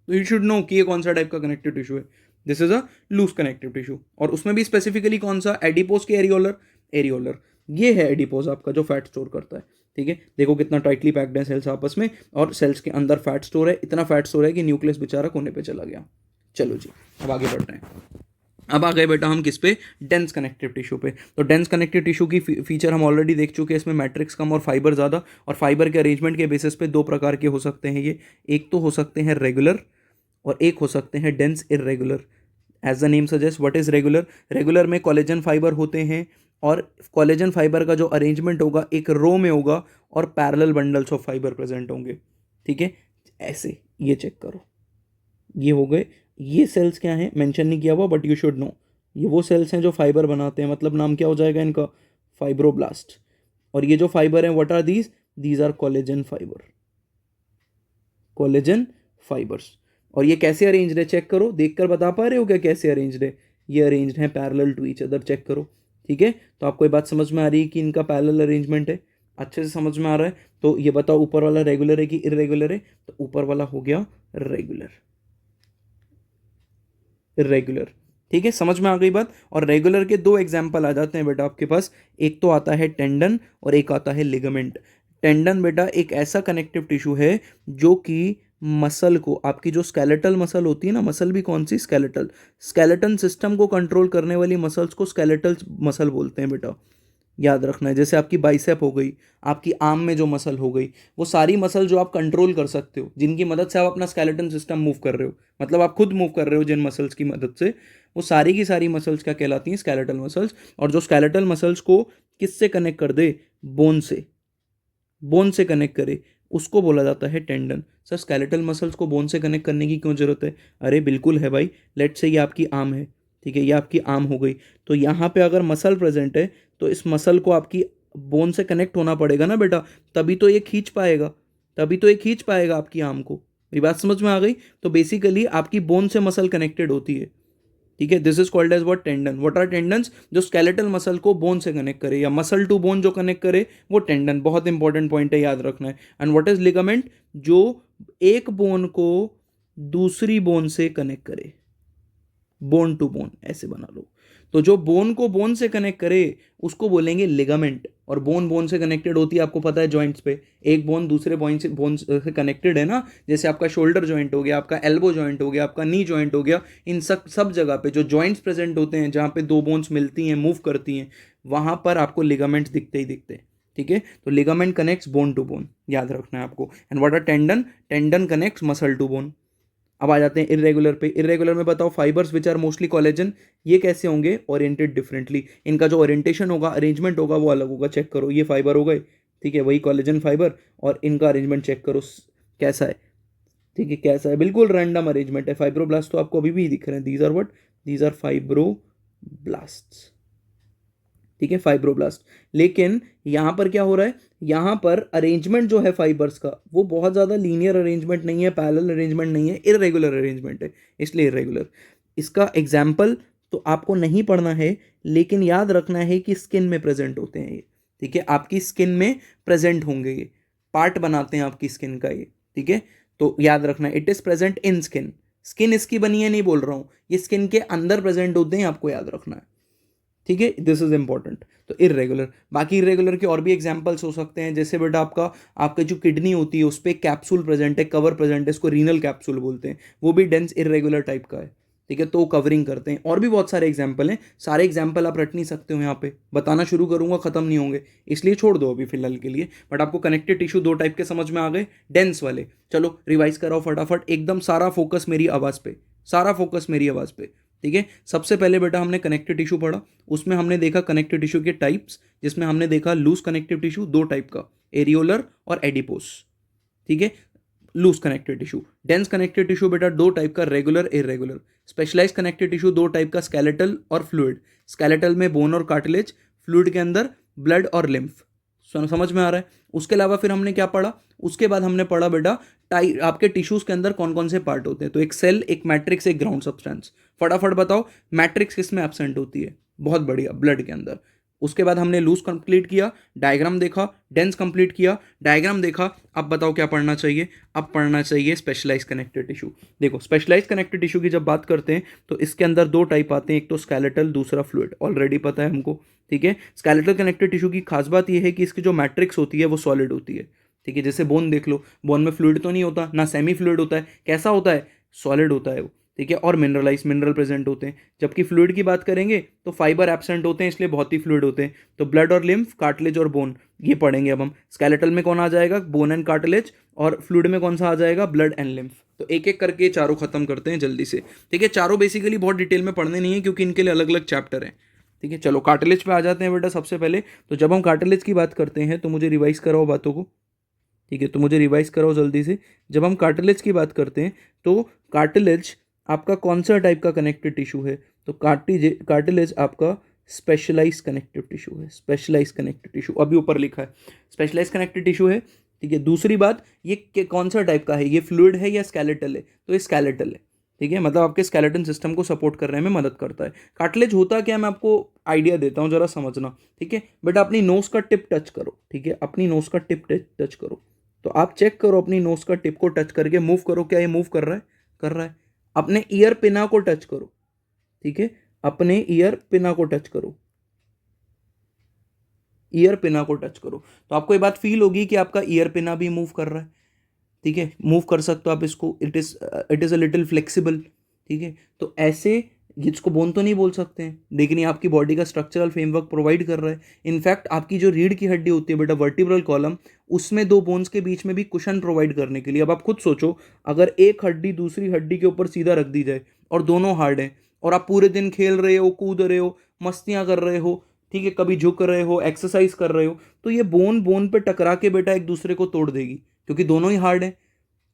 S1: तो यू शुड नो कि ये कौन सा टाइप का कनेक्टिव टिश्यू है। This is a loose connective tissue. और उसमें भी स्पेसिफिकली कौन सा? एडिपोस के एरियोलर। एरियोलर ये है एडिपोस आपका जो फैट स्टोर करता है, ठीक है। देखो कितना टाइटली पैक्ड है सेल्स आपस में, और सेल्स के अंदर फैट स्टोर है, इतना फैट स्टोर है कि न्यूक्लियस बेचारा कोने पे चला गया। चलो जी अब आगे बढ़ रहे हैं। अब आ गए बेटा हम किस पे? डेंस कनेक्टिव टिश्यू पे। तो डेंस कनेक्टिव टिश्यू की फीचर हम ऑलरेडी देख चुके हैं, इसमें मैट्रिक्स कम और फाइबर ज़्यादा। और फाइबर के अरेंजमेंट के बेसिस पे दो प्रकार के हो सकते हैं ये, एक तो हो सकते हैं रेगुलर और एक हो सकते हैं dense irregular. As the name suggest, what is regular? Regular में कोलेजन फाइबर होते हैं, और कोलेजन फाइबर का जो अरेंजमेंट होगा एक रो में होगा, और parallel bundles of fibre present होंगे, ठीक है। ऐसे ये चेक करो, ये हो गए। ये सेल्स क्या हैं मेंशन नहीं किया हुआ, बट यू शुड नो, ये वो सेल्स हैं जो फाइबर बनाते हैं। मतलब नाम क्या हो जाएगा इनका? फाइब्रोब्लास्ट। और ये जो फाइबर हैं, what are these? These are collagen fibre, collagen fibres. और ये कैसे अरेंज्ड है चेक करो, देखकर बता पा रहे हो क्या कैसे अरेंज्ड है? ये अरेंज्ड है parallel to each other, check करो, ठीक है। तो आपको ये बात समझ में आ रही है कि इनका पैरेलल अरेंजमेंट है, अच्छे से समझ में आ रहा है। तो ये बताओ ऊपर वाला रेगुलर है कि इरेगुलर है? तो ऊपर वाला हो गया रेगुलर, इरेगुलर, ठीक है। समझ में आ गई बात? और रेगुलर के दो एग्जाम्पल आ जाते हैं बेटा आपके पास, एक तो आता है टेंडन और एक आता है लिगामेंट। टेंडन बेटा एक ऐसा कनेक्टिव टिश्यू है जो कि मसल को, आपकी जो स्केलेटल मसल होती है ना, मसल भी कौन सी? स्केलेटल, स्केलेटन सिस्टम को कंट्रोल करने वाली मसल्स को स्केलेटल मसल बोलते हैं बेटा। याद रखना है, जैसे आपकी बाइसेप हो गई, आपकी आर्म में जो मसल हो गई, वो सारी मसल जो आप कंट्रोल कर सकते हो, जिनकी मदद से आप अपना स्केलेटन सिस्टम मूव कर रहे हो, मतलब आप खुद मूव कर रहे हो जिन मसल्स की मदद से, वो सारी की सारी मसल्स क्या कहलाती हैं? Skeletal muscles. और जो स्केलेटल मसल्स को किससे कनेक्ट कर दे? बोन से, बोन से कनेक्ट करे, उसको बोला जाता है टेंडन। सर स्केलेटल मसल्स को बोन से कनेक्ट करने की क्यों जरूरत है? अरे बिल्कुल है भाई। लेट से ये आपकी आर्म है, ठीक है, ये आपकी आर्म हो गई, तो यहाँ पे अगर मसल प्रेजेंट है, तो इस मसल को आपकी बोन से कनेक्ट होना पड़ेगा ना बेटा, तभी तो ये खींच पाएगा, तभी तो ये खींच पाएगा आपकी आर्म को। ये बात समझ में आ गई? तो बेसिकली आपकी बोन से मसल कनेक्टेड होती है, ठीक है। This is called as what? Tendon. What are tendons? जो स्केलेटल मसल को बोन से कनेक्ट करे, या मसल टू बोन जो कनेक्ट करे, वो टेंडन। बहुत इंपॉर्टेंट पॉइंट है, याद रखना है। And what is ligament? जो एक बोन को दूसरी बोन से कनेक्ट करे, बोन टू बोन, ऐसे बना लो। तो जो बोन को बोन से कनेक्ट करे उसको बोलेंगे लिगामेंट, और बोन बोन से कनेक्टेड होती है, आपको पता है जॉइंट्स पे। एक बोन दूसरे बोन से कनेक्टेड है ना, जैसे आपका शोल्डर जॉइंट हो गया, आपका एल्बो जॉइंट हो गया, आपका नी जॉइंट हो गया। इन सब सब जगह पे जो जॉइंट्स प्रेजेंट होते हैं, जहाँ पे दो बोन्स मिलती हैं, मूव करती हैं, वहाँ पर आपको लिगामेंट्स दिखते ही दिखते हैं। ठीक है, तो ligament connects bone to bone, याद रखना है आपको। And what are tendon? Tendon connects muscle to bone. अब आ जाते हैं इरेगुलर पे। इरेगुलर में बताओ, fibres which are mostly collagen, ये कैसे होंगे? Oriented differently. इनका जो ओरिएंटेशन होगा, अरेंजमेंट होगा, वो अलग होगा। चेक करो, ये फाइबर हो गए, ठीक है, वही कोलेजन फाइबर, और इनका अरेंजमेंट चेक करो कैसा है। ठीक है, कैसा है? बिल्कुल रैंडम अरेंजमेंट है। फाइब्रोब्लास्ट तो आपको अभी भी दिख रहे हैं। These are what? These are fibroblast. ठीक है, फाइब्रोब्लास्ट। लेकिन यहां पर क्या हो रहा है? यहां पर अरेंजमेंट जो है फाइबर्स का, वो बहुत ज़्यादा लीनियर अरेंजमेंट नहीं है, पैरेलल अरेंजमेंट नहीं है, इरेगुलर अरेंजमेंट है, इसलिए इरेगुलर। इसका एग्जाम्पल तो आपको नहीं पढ़ना है, लेकिन याद रखना है कि स्किन में प्रेजेंट होते हैं ये। ठीक है, आपकी स्किन में प्रेजेंट होंगे ये, पार्ट बनाते हैं आपकी स्किन का ये। ठीक है, तो याद रखना, it is present in skin. Skin इसकी बनी है नहीं बोल रहा हूं, ये स्किन के अंदर प्रेजेंट होते हैं, आपको याद रखना है। ठीक है, दिस इज इंपॉर्टेंट। तो इरेगुलर, बाकी इरेगुलर के और भी एग्जांपल्स हो सकते हैं, जैसे बेटा आपका जो किडनी होती है उस पर कैप्सूल प्रेजेंट है, कवर प्रेजेंट है, इसको रीनल कैप्सूल बोलते हैं, वो भी डेंस इरेगुलर टाइप का है। ठीक है, तो कवरिंग करते हैं। और भी बहुत सारे एग्जाम्पल हैं, सारे एग्जाम्पल आप रट नहीं सकते हो, यहाँ पे बताना शुरू करूंगा खत्म नहीं होंगे, इसलिए छोड़ दो अभी फिलहाल के लिए। बट आपको कनेक्टिव टिश्यू दो टाइप के समझ में आ गए, डेंस वाले। चलो रिवाइज कराओ फटाफट, एकदम सारा फोकस मेरी आवाज़ पे, सारा फोकस मेरी आवाज़ पे। ठीक है, सबसे पहले बेटा हमने कनेक्टिव टिश्यू पढ़ा, उसमें हमने देखा कनेक्टिव टिश्यू के टाइप्स, जिसमें हमने देखा लूज कनेक्टिव टिश्यू दो टाइप का, एरियोलर और एडिपोस। ठीक है, loose connective tissue. Dense connective tissue बेटा दो टाइप का, regular irregular. Specialise connective tissue दो टाइप का, स्केलेटल और फ्लूइड। स्केलेटल में बोन और कार्टिलेज, फ्लूइड के अंदर ब्लड और लिम्फ। समझ में आ रहा है? उसके अलावा फिर हमने क्या पढ़ा? उसके बाद हमने पढ़ा बेटा आपके टिश्यूज के अंदर कौन कौन से पार्ट होते हैं। तो एक सेल, एक मैट्रिक्स, एक ग्राउंड सब्सटेंस। फटाफट बताओ, मैट्रिक्स किस में एब्सेंट होती है? बहुत बढ़िया, ब्लड के अंदर। उसके बाद हमने लूज कंप्लीट किया, डायग्राम देखा, डेंस कंप्लीट किया, डायग्राम देखा। अब बताओ क्या पढ़ना चाहिए? अब पढ़ना चाहिए स्पेशलाइज कनेक्टिव टिश्यू। देखो, स्पेशलाइज कनेक्टिव टिश्यू की जब बात करते हैं तो इसके अंदर दो टाइप आते हैं, एक तो स्केलेटल, दूसरा फ्लूइड। ऑलरेडी पता है हमको। ठीक है, स्केलेटल कनेक्टिव टिश्यू की खास बात यह है कि इसकी जो मैट्रिक्स होती है वो सॉलिड होती है। ठीक है, जैसे बोन देख लो, बोन में फ्लूइड तो नहीं होता ना, सेमी फ्लूइड होता है, कैसा होता है? सॉलिड होता है वो। ठीक है, और मिनरलाइज, मिनरल प्रेजेंट होते हैं। जबकि फ्लूइड की बात करेंगे तो फाइबर एब्सेंट होते हैं, इसलिए बहुत ही फ्लूइड होते हैं। तो ब्लड और लिम्फ, कार्टिलेज और बोन, ये पढ़ेंगे अब हम। स्केलेटल में कौन आ जाएगा? Bone and cartilage. और फ्लूइड में कौन सा आ जाएगा? Blood and lymph. तो एक एक करके चारों खत्म करते हैं जल्दी से। ठीक है, चारों बेसिकली बहुत डिटेल में पढ़ने नहीं है, क्योंकि इनके लिए अलग अलग चैप्टर हैं। ठीक है, चलो कार्टिलेज पे आ जाते हैं बेटा सबसे पहले। तो जब हम कार्टिलेज की बात करते हैं तो मुझे रिवाइज कराओ बातों को। ठीक है, तो मुझे रिवाइज कराओ जल्दी से। जब हम कार्टिलेज की बात करते हैं तो कार्टिलेज आपका कौन सा टाइप का कनेक्टिव टिश्यू है? तो कार्टिलेज आपका स्पेशलाइज कनेक्टिव टिश्यू है। स्पेशलाइज कनेक्टिव टिश्यू अभी ऊपर लिखा है, स्पेशलाइज कनेक्टिव टिश्यू है। ठीक है, दूसरी बात, ये कौन सा टाइप का है? ये फ्लूइड है या स्केलेटल है? तो ये स्केलेटल है। ठीक है, मतलब आपके स्केलेटन सिस्टम को सपोर्ट करने में मदद करता है। कार्टिलेज होता क्या, मैं आपको आइडिया देता हूँ, जरा समझना। ठीक है, बट अपनी नोज का टिप टच करो। ठीक है, अपनी नोज का टिप टच करो। तो आप चेक करो, अपनी नोज का टिप को टच करके मूव करो, क्या ये मूव कर रहा है? कर रहा है। अपने ईयर पिना को टच करो। ठीक है, अपने ईयर पिना को टच करो, ईयर पिना को टच करो। तो आपको ये बात फील होगी कि आपका ईयर पिना भी मूव कर रहा है। ठीक है, मूव कर सकते हो आप इसको, it is a little flexible. ठीक है, तो ऐसे इसको बोन तो नहीं बोल सकते हैं, लेकिन ये आपकी बॉडी का स्ट्रक्चरल फ्रेमवर्क प्रोवाइड कर रहा है। इनफैक्ट आपकी जो रीढ़ की हड्डी होती है बेटा, वर्टिब्रल कॉलम, उसमें दो बोन्स के बीच में भी कुशन प्रोवाइड करने के लिए। अब आप खुद सोचो, अगर एक हड्डी दूसरी हड्डी के ऊपर सीधा रख दी जाए और दोनों हार्ड हैं, और आप पूरे दिन खेल रहे हो, कूद रहे हो, मस्तियाँ कर रहे हो, ठीक है, कभी झुक रहे हो, एक्सरसाइज कर रहे हो, तो ये बोन बोन पे टकरा के बेटा एक दूसरे को तोड़ देगी, क्योंकि दोनों ही हार्ड हैं।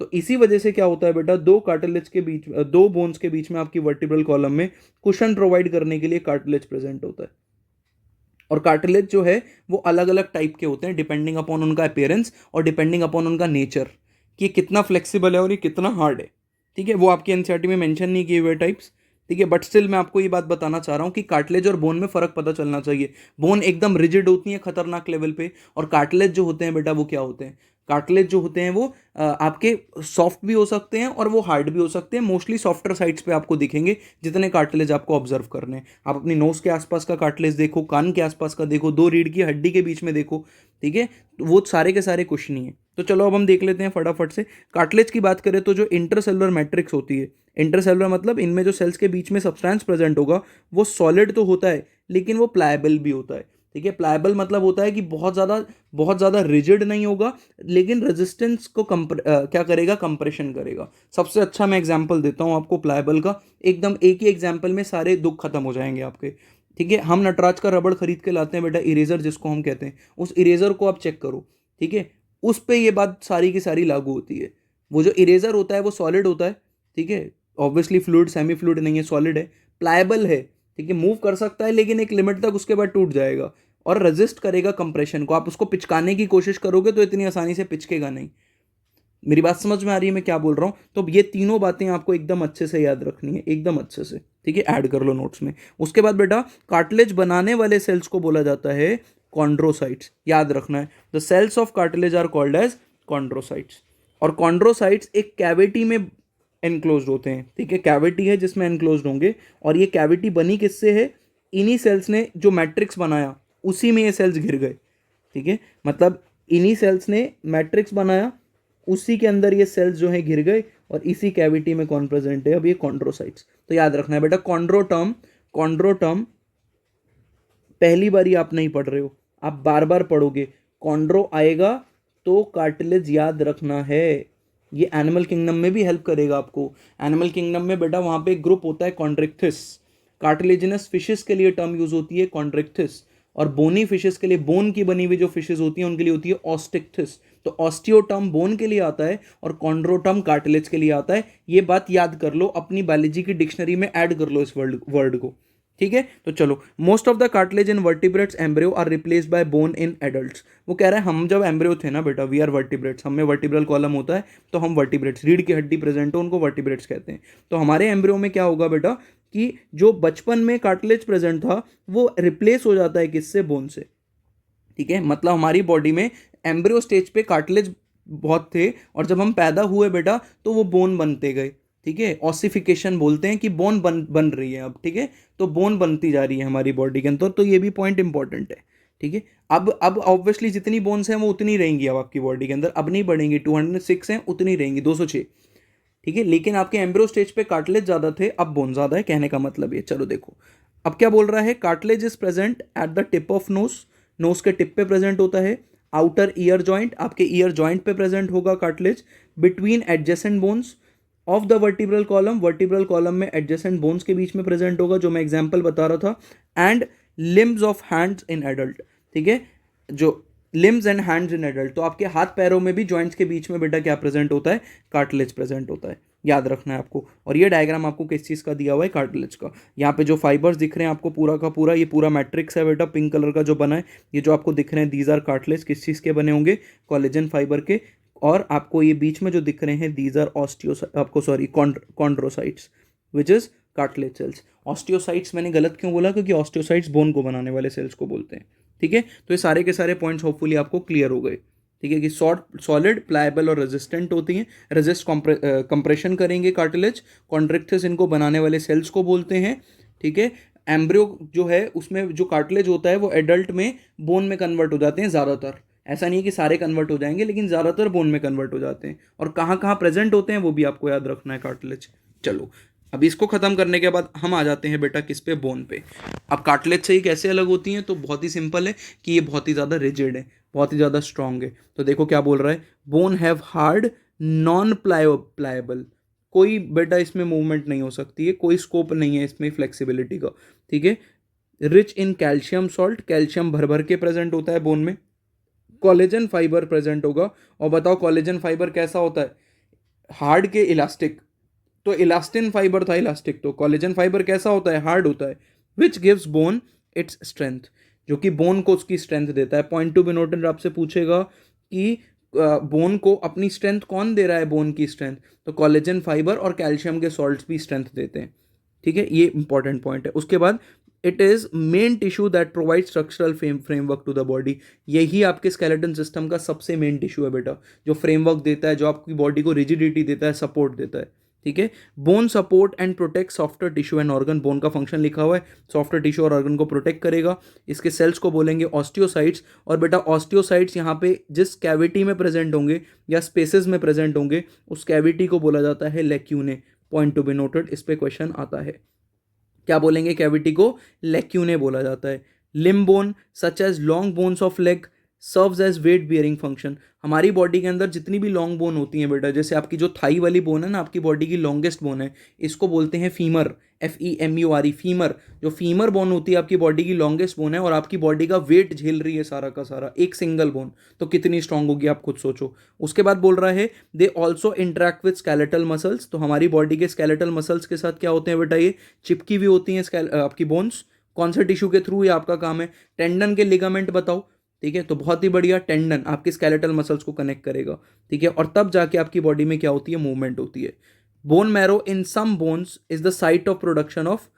S1: तो इसी वजह से क्या होता है बेटा, दो कार्टिलेज के बीच, दो बोन्स के बीच में आपकी वर्टिब्रल कॉलम में कुशन प्रोवाइड करने के लिए कार्टिलेज प्रेजेंट होता है। और कार्टिलेज जो है वो अलग अलग टाइप के होते हैं, डिपेंडिंग अपॉन उनका अपीयरेंस और डिपेंडिंग अपॉन उनका नेचर, कि कितना फ्लेक्सिबल है और ये कितना हार्ड है। ठीक है, वो आपकी एनसीईआरटी में मेंशन नहीं किए हुए टाइप्स। ठीक है, बट स्टिल मैं आपको ये बात बताना चाह रहा हूँ कि कार्टिलेज और बोन में फर्क पता चलना चाहिए। बोन एकदम रिजिड होती है खतरनाक लेवल पे, और कार्टिलेज जो होते हैं बेटा वो क्या होते हैं? कार्टिलेज जो होते हैं वो आपके सॉफ्ट भी हो सकते हैं और वो हार्ड भी हो सकते हैं। मोस्टली सॉफ्टर साइड्स पे आपको दिखेंगे जितने कार्टिलेज आपको ऑब्जर्व करने हैं। आप अपनी नोज के आसपास का कार्टिलेज देखो, कान के आसपास का देखो, दो रीढ़ की हड्डी के बीच में देखो, ठीक है, तो वो सारे के सारे कुछ नहीं है। तो चलो अब हम देख लेते हैं फटाफट से। कार्टिलेज की बात करें तो जो इंटरसेलुलर मैट्रिक्स होती है, इंटरसेलुलर मतलब इनमें जो सेल्स के बीच में सब्सटेंस प्रेजेंट होगा वो सॉलिड तो होता है लेकिन वो प्लायबल भी होता है, ठीक है। प्लायबल मतलब होता है कि बहुत ज़्यादा रिजिड नहीं होगा लेकिन रेजिस्टेंस को क्या करेगा, कंप्रेशन करेगा। सबसे अच्छा मैं एग्जांपल देता हूँ आपको प्लायबल का, एकदम एक ही एग्जांपल में सारे दुख खत्म हो जाएंगे आपके, ठीक है। हम नटराज का रबड़ खरीद के लाते हैं बेटा, इरेजर जिसको हम कहते हैं, उस इरेजर को आप चेक करो, ठीक है, उस पर ये बात सारी की सारी लागू होती है। वो जो इरेजर होता है वो सॉलिड होता है, ठीक है, ऑब्वियसली फ्लूइड, सेमी फ्लूइड नहीं है, सॉलिड है, प्लायबल है, ठीक है, मूव कर सकता है लेकिन एक लिमिट तक, उसके बाद टूट जाएगा और रेजिस्ट करेगा कंप्रेशन को। आप उसको पिचकाने की कोशिश करोगे तो इतनी आसानी से पिचकेगा नहीं। मेरी बात समझ में आ रही है मैं क्या बोल रहा हूँ? तो ये तीनों बातें आपको एकदम अच्छे से याद रखनी है, एकदम अच्छे से, ठीक है, ऐड कर लो नोट्स में। उसके बाद बेटा कार्टिलेज बनाने वाले सेल्स को बोला जाता है कॉन्ड्रोसाइट्स, याद रखना है। The cells of cartilage are called as chondrocytes. और कॉन्ड्रोसाइट्स एक कैविटी में एनक्लोज्ड होते हैं, ठीक है, कैविटी है जिसमें एनक्लोज्ड होंगे। और ये कैविटी बनी किससे है? इन्हीं सेल्स ने जो मैट्रिक्स बनाया उसी में ये सेल्स घिर गए, ठीक है, मतलब इन्हीं सेल्स ने मैट्रिक्स बनाया, उसी के अंदर ये सेल्स जो है घिर गए और इसी कैविटी में कौन प्रेजेंट है? अब ये कॉन्ड्रोसाइट्स। तो याद रखना है बेटा, कॉन्ड्रो टर्म पहली बारी आप नहीं पढ़ रहे हो, आप बार बार पढ़ोगे। कॉन्ड्रो आएगा तो कार्टिलेज याद रखना है। ये एनिमल किंगडम में भी हेल्प करेगा आपको। एनिमल किंगडम में बेटा वहां पे एक ग्रुप होता है कॉन्ड्रिक्थिस। कार्टिलेजिनस फिशेस के लिए टर्म यूज होती है कॉन्ड्रिक्थिस, और बोनी फिशेस के लिए, बोन की बनी हुई जो फिशेस होती हैं उनके लिए होती है ऑस्टिक्थिस। तो ऑस्टियो टर्म बोन के लिए आता है और कॉन्ड्रो टर्म कार्टिलेज के लिए आता है। ये बात याद कर लो, अपनी बायोलॉजी की डिक्शनरी में ऐड कर लो इस वर्ड को, ठीक है। तो चलो, most of the cartilage in vertebrates embryo are replaced by bone in adults. वो कह रहा है हम जब एम्ब्रियो थे ना बेटा, वी आर वर्टिब्रेट्स, हमें वर्टिब्रल कॉलम होता है तो हम वर्टिब्रेट्स, रीढ़ की हड्डी प्रेजेंट हो उनको वर्टिब्रेट्स कहते हैं। तो हमारे एम्ब्रियो में क्या होगा बेटा कि जो बचपन में कार्टिलेज प्रेजेंट था वो रिप्लेस हो जाता है किससे? बोन से, ठीक है। मतलब हमारी बॉडी में एम्ब्रियो स्टेज पे कार्टिलेज बहुत थे और जब हम पैदा हुए बेटा तो वो बोन बनते गए, ठीक है। ऑसिफिकेशन बोलते हैं कि बोन बन रही है अब, ठीक है, तो बोन बनती जा रही है हमारी बॉडी के अंदर। तो ये भी पॉइंट इंपॉर्टेंट है, ठीक है। अब ऑब्वियसली जितनी बोन्स हैं वो उतनी रहेंगी अब आपकी बॉडी के अंदर, अब नहीं बढ़ेंगी, 206 हैं उतनी रहेंगी, 206, ठीक है। लेकिन आपके एम्ब्रियो स्टेज पे कार्टिलेज ज्यादा थे, अब बोन ज्यादा है, कहने का मतलब ये। चलो देखो अब क्या बोल रहा है, cartilage is present at the tip of nose, nose के टिप पे प्रेजेंट होता है। आउटर ईयर जॉइंट, आपके ईयर जॉइंट पे प्रेजेंट होगा cartilage. Between adjacent bones of the vertebral column, vertebral column में एडजेसेंट बोन्स के बीच में प्रेजेंट होगा, जो मैं एग्जांपल बता रहा था। And limbs of hands in adult, ठीक है, जो limbs and hands in adult, तो आपके हाथ पैरों में भी जॉइंट्स के बीच में बेटा क्या प्रेजेंट होता है? कार्टिलेज प्रेजेंट होता है, याद रखना है आपको। और ये डायग्राम आपको किस चीज़ का दिया हुआ है? कार्टिलेज का। यहाँ पे जो फाइबर्स दिख रहे हैं आपको पूरा का पूरा, ये पूरा मैट्रिक्स है बेटा, पिंक कलर का जो बना है, ये जो आपको दिख रहे हैं दीज आर कार्टिलेज, किस चीज़ के बने होंगे? कोलेजन फाइबर के। और आपको ये बीच में जो दिख रहे हैं दीज आर आपको sorry chondrocytes which is cartilage cells. Osteocytes मैंने गलत क्यों बोला? क्योंकि ऑस्टियोसाइट्स बोन को बनाने वाले सेल्स को बोलते हैं, ठीक है। तो ये सारे के सारे पॉइंट्स होपफुली आपको क्लियर हो गए, ठीक है, कि सॉलिड, प्लायबल और रेजिस्टेंट होती हैं। रेजिस्ट कंप्रेशन करेंगे कार्टिलेज, कॉन्ड्रिक्थिस इनको बनाने वाले सेल्स को बोलते हैं, ठीक है। एम्ब्रियो जो है उसमें जो कार्टिलेज होता है वो एडल्ट में बोन में कन्वर्ट हो जाते हैं ज़्यादातर, ऐसा नहीं है कि सारे कन्वर्ट हो जाएंगे लेकिन ज़्यादातर बोन में कन्वर्ट हो जाते हैं। और कहाँ कहाँ प्रेजेंट होते हैं वो भी आपको याद रखना है कार्टिलेज। चलो अब इसको खत्म करने के बाद हम आ जाते हैं बेटा किस पे? बोन पे। अब कार्टिलेज से ही कैसे अलग होती हैं? तो बहुत ही सिंपल है कि ये बहुत ही ज़्यादा रिजिड है, बहुत ही ज़्यादा स्ट्रांग है। तो देखो क्या बोल रहा है, bone have hard non pliable, कोई बेटा इसमें मूवमेंट नहीं हो सकती है, कोई स्कोप नहीं है इसमें फ्लेक्सिबिलिटी का, ठीक है। Rich in calcium salt, calcium भर भर के प्रेजेंट होता है बोन में। कोलेजन फाइबर प्रेजेंट होगा, और बताओ कोलेजन फाइबर कैसा होता है? हार्ड के इलास्टिक, तो इलास्टिन फाइबर था इलास्टिक, तो कोलेजन फाइबर कैसा होता है? हार्ड होता है। Which gives bone its strength, जो कि बोन को उसकी स्ट्रेंथ देता है। पॉइंट टू बी नोटेड, आपसे पूछेगा कि बोन को अपनी स्ट्रेंथ कौन दे रहा है? बोन की स्ट्रेंथ, तो कोलेजन फाइबर और कैल्शियम के सॉल्ट्स भी स्ट्रेंथ देते हैं, ठीक है, ये इंपॉर्टेंट पॉइंट है। उसके बाद it is main tissue that provide structural framework to the body. यही आपके स्केलेटन सिस्टम का सबसे मेन टिश्यू है बेटा, जो फ्रेमवर्क देता है, जो आपकी बॉडी को रिजिडिटी देता है, सपोर्ट देता है। ठीक है। Bone support and protect software tissue and organ. Bone का फंक्शन लिखा हुआ है, सॉफ्टवेयर टिश्यू और ऑर्गन को प्रोटेक्ट करेगा। इसके सेल्स को बोलेंगे ऑस्टियोसाइट्स। और बेटा ऑस्टियोसाइट्स यहाँ पे जिस कैविटी में प्रेजेंट होंगे या स्पेसेस में प्रेजेंट होंगे, उस कैविटी को बोला जाता है लेक्यूने। पॉइंट टू बी नोटेड, इस पे क्वेश्चन आता है। क्या बोलेंगे? कैविटी को लेक्यूने बोला जाता है। Limb bone such as long bones of leg serves as weight bearing function. हमारी बॉडी के अंदर जितनी भी लॉन्ग बोन होती हैं बेटा, जैसे आपकी जो थाई वाली बोन है ना, आपकी बॉडी की लॉन्गेस्ट बोन है, इसको बोलते हैं फीमर। FEMUR, femur. जो फीमर बोन होती है आपकी बॉडी की लॉन्गेस्ट बोन है, और आपकी बॉडी का वेट झेल रही है सारा का सारा, एक सिंगल बोन। तो कितनी स्ट्रांग होगी आप खुद सोचो। उसके बाद बोल रहा है they also interact with skeletal muscles. तो हमारी बॉडी के स्केलेटल मसल्स के साथ क्या होते हैं बेटा? ये चिपकी हुई होती हैं आपकी बोन्स। कौन से टिश्यू के थ्रू? ये आपका काम है। टेंडन के लिगामेंट बताओ। ठीक है, तो बहुत ही बढ़िया। टेंडन आपके स्केलेटल मसल्स को कनेक्ट करेगा। ठीक है, और तब जाके आपकी बॉडी में क्या होती है? मूवमेंट होती है। Bone marrow in some bones is the site of production of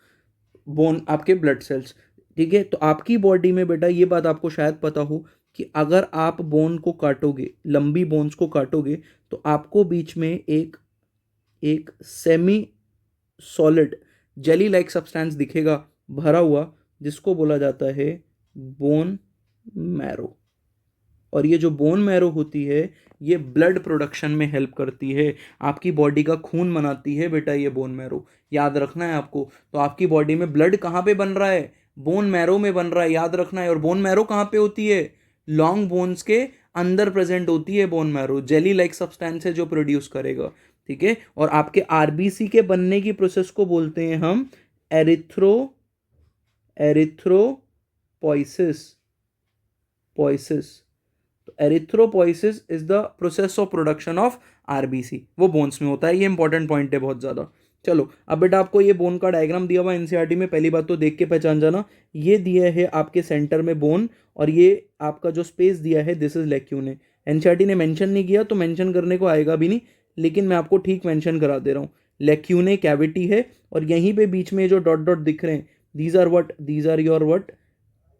S1: bone, आपके ब्लड सेल्स। ठीक है, तो आपकी बॉडी में बेटा ये बात आपको शायद पता हो कि अगर आप बोन को काटोगे, लंबी बोन्स को काटोगे, तो आपको बीच में एक एक semi solid jelly like substance दिखेगा भरा हुआ, जिसको बोला जाता है बोन मैरो। और ये जो बोन मैरो होती है, ये ब्लड प्रोडक्शन में हेल्प करती है, आपकी बॉडी का खून बनाती है बेटा ये बोन मैरो। याद रखना है आपको। तो आपकी बॉडी में ब्लड कहाँ पे बन रहा है? बोन मैरो में बन रहा है, याद रखना है। और बोन मैरो कहाँ पे होती है? लॉन्ग बोन्स के अंदर प्रेजेंट होती है bone marrow. Jelly like substance है जो प्रोड्यूस करेगा। ठीक है, और आपके आरबीसी के बनने की प्रोसेस को बोलते हैं हम एरिथ्रोपोइसिस। तो erythropoiesis is the process of production of RBC. वो बोन्स में होता है। ये इंपॉर्टेंट पॉइंट है बहुत ज़्यादा। चलो अब बेटा आपको ये बोन का डायग्राम दिया हुआ है एनसीईआरटी में। पहली बात तो देख के पहचान जाना, ये दिया है आपके सेंटर में बोन, और ये आपका जो स्पेस दिया है दिस इज लेक्यूने। एनसीईआरटी ने मेंशन नहीं किया तो मेंशन करने को आएगा भी नहीं, लेकिन मैं आपको ठीक मेंशन करा दे रहा हूँ। लेक्यूने कैविटी है, और यहीं पे बीच में जो डॉट डॉट दिख रहे हैं, these are your what?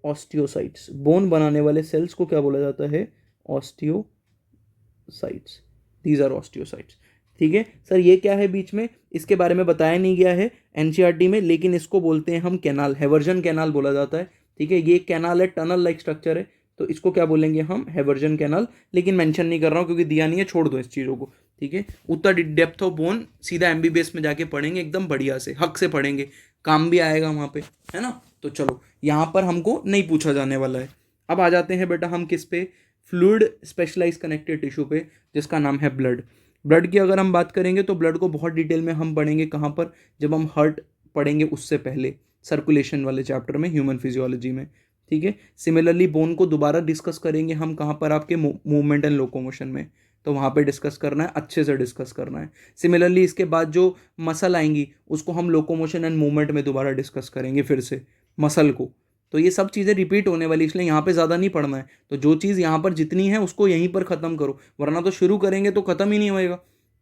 S1: Osteocytes. Bone बनाने वाले सेल्स को क्या बोला जाता है? ऑस्टियोसाइट्स। These are osteocytes. ठीक है सर, ये क्या है बीच में? इसके बारे में बताया नहीं गया है एनसीईआरटी में, लेकिन इसको बोलते हैं हम कैनाल। हेवर्जन कैनाल बोला जाता है। ठीक है, ये कैनाल है, टनल लाइक स्ट्रक्चर है, तो इसको क्या बोलेंगे हम? हेवर्जन कैनाल। लेकिन मेंशन नहीं कर रहा हूँ क्योंकि दिया नहीं है, छोड़ दो इस चीज़ों को। ठीक है, उतना डेप्थ ऑफ बोन सीधा MBBS में जाके पढ़ेंगे, एकदम बढ़िया से हक से पढ़ेंगे, काम भी आएगा वहाँ पे, है ना। तो चलो, यहाँ पर हमको नहीं पूछा जाने वाला है। अब आ जाते हैं बेटा हम किस पे? फ्लूइड स्पेशलाइज कनेक्टेड टिश्यू पे, जिसका नाम है ब्लड। ब्लड की अगर हम बात करेंगे तो ब्लड को बहुत डिटेल में हम पढ़ेंगे कहाँ पर? जब हम हार्ट पढ़ेंगे उससे पहले, सर्कुलेशन वाले चैप्टर में, ह्यूमन फिजियोलॉजी में। ठीक है, सिमिलरली बोन को दोबारा डिस्कस करेंगे हम कहाँ पर? आपके मूवमेंट एंड लोकोमोशन में। तो वहाँ पे डिस्कस करना है, अच्छे से डिस्कस करना है। सिमिलरली इसके बाद जो मसल आएंगी उसको हम लोकोमोशन एंड मूवमेंट में दोबारा डिस्कस करेंगे फिर से, मसल को। तो ये सब चीज़ें रिपीट होने वाली, इसलिए यहाँ पे ज़्यादा नहीं पढ़ना है। तो जो चीज़ यहाँ पर जितनी है उसको यहीं पर ख़त्म करो, वरना तो शुरू करेंगे तो ख़त्म ही नहीं होएगा।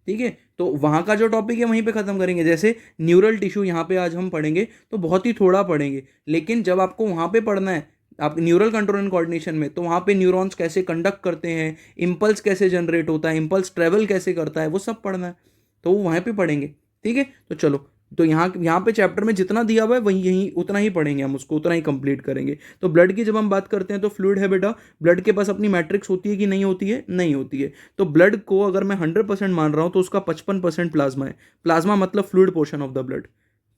S1: ठीक है, तो वहाँ का जो टॉपिक है वहीं पे ख़त्म करेंगे। जैसे न्यूरल टिश्यू यहाँ पे आज हम पढ़ेंगे तो बहुत ही थोड़ा पढ़ेंगे, लेकिन जब आपको वहाँ पे पढ़ना है आप न्यूरल कंट्रोल एंड कोऑर्डिनेशन में, तो वहाँ पे न्यूरॉन्स कैसे कंडक्ट करते हैं, इम्पल्स कैसे जनरेट होता है, इम्पल्स ट्रेवल कैसे करता है, वो सब पढ़ना है, तो वो वहाँ पे पढ़ेंगे। ठीक है, तो चलो, तो यहाँ पे चैप्टर में जितना दिया हुआ है वही यही उतना ही पढ़ेंगे हम, उसको उतना ही कंप्लीट करेंगे। तो ब्लड की जब हम बात करते हैं तो फ्लूइड है बेटा, ब्लड के पास अपनी मैट्रिक्स होती है कि नहीं होती है? नहीं होती है। तो ब्लड को अगर मैं 100% मान रहा हूँ तो उसका 55% प्लाज्मा है। प्लाज्मा मतलब fluid portion of the blood.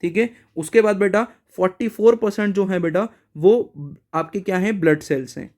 S1: ठीक है, उसके बाद बेटा 44% जो है बेटा वो आपके क्या है? ब्लड सेल्स हैं,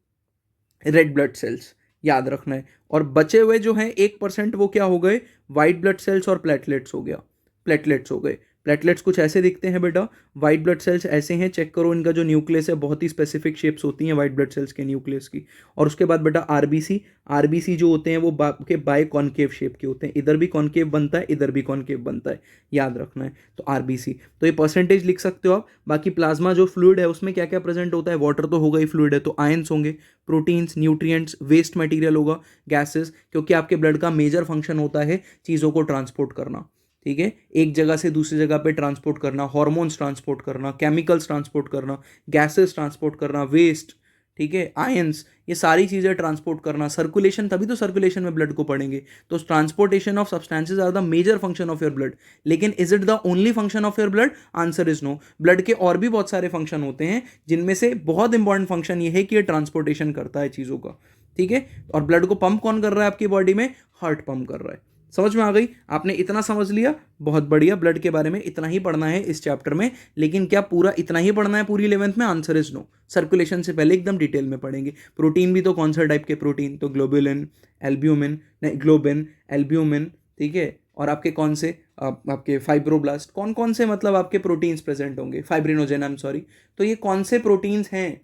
S1: रेड ब्लड सेल्स, याद रखना है। और बचे हुए जो हैं 1% वो क्या हो गए? वाइट ब्लड सेल्स और प्लेटलेट्स हो गया, प्लेटलेट्स हो गए। प्लेटलेट्स कुछ ऐसे दिखते हैं बेटा, वाइट ब्लड सेल्स ऐसे हैं, चेक करो इनका जो न्यूक्लियस है, बहुत ही स्पेसिफिक शेप्स होती हैं वाइट ब्लड सेल्स के न्यूक्लियस की। और उसके बाद बेटा आरबीसी, आरबीसी जो होते हैं वो के बाय कॉनकेव शेप के होते हैं, इधर भी कॉनकेव बनता है, इधर भी कॉनकेव बनता है, याद रखना है। तो आरबीसी, तो ये परसेंटेज लिख सकते हो आप। बाकी प्लाज्मा जो फ्लूइड है उसमें क्या क्या प्रेजेंट होता है? वाटर तो होगा ही फ्लूइड है, तो आयंस होंगे, प्रोटीन्स, न्यूट्रिएंट्स, वेस्ट मटेरियल होगा, गैसेस, क्योंकि आपके ब्लड का मेजर फंक्शन होता है चीज़ों को ट्रांसपोर्ट करना। ठीक है, एक जगह से दूसरी जगह पे ट्रांसपोर्ट करना, हार्मोन्स ट्रांसपोर्ट करना, केमिकल्स ट्रांसपोर्ट करना, गैसेस ट्रांसपोर्ट करना, वेस्ट, ठीक है, आयंस, ये सारी चीज़ें ट्रांसपोर्ट करना, सर्कुलेशन, तभी तो सर्कुलेशन में ब्लड को पढ़ेंगे। तो transportation of substances are the major function of your blood. लेकिन is it the only function of your blood? Answer is no. Blood के और भी बहुत सारे फंक्शन होते हैं, जिनमें से बहुत इंपॉर्टेंट फंक्शन ये है कि ये ट्रांसपोर्टेशन करता है चीज़ों का, ठीक है। और ब्लड को पंप कौन कर रहा है आपकी बॉडी में? हार्ट पंप कर रहा है। समझ में आ गई? आपने इतना समझ लिया, बहुत बढ़िया। ब्लड के बारे में इतना ही पढ़ना है इस चैप्टर में। लेकिन क्या पूरा इतना ही पढ़ना है पूरी 11th में? Answer is no. सर्कुलेशन से पहले एकदम डिटेल में पढ़ेंगे। प्रोटीन भी तो कौन सा टाइप के प्रोटीन? तो ग्लोबुलिन, एल्ब्यूमिन, नहीं ग्लोबिन, एल्ब्यूमिन, ठीक है। और आपके कौन से आपके फाइब्रोब्लास्ट, कौन कौन से मतलब आपके प्रोटीन्स प्रेजेंट होंगे? Fibrinogen, I am sorry. तो ये कौन से प्रोटीन्स हैं,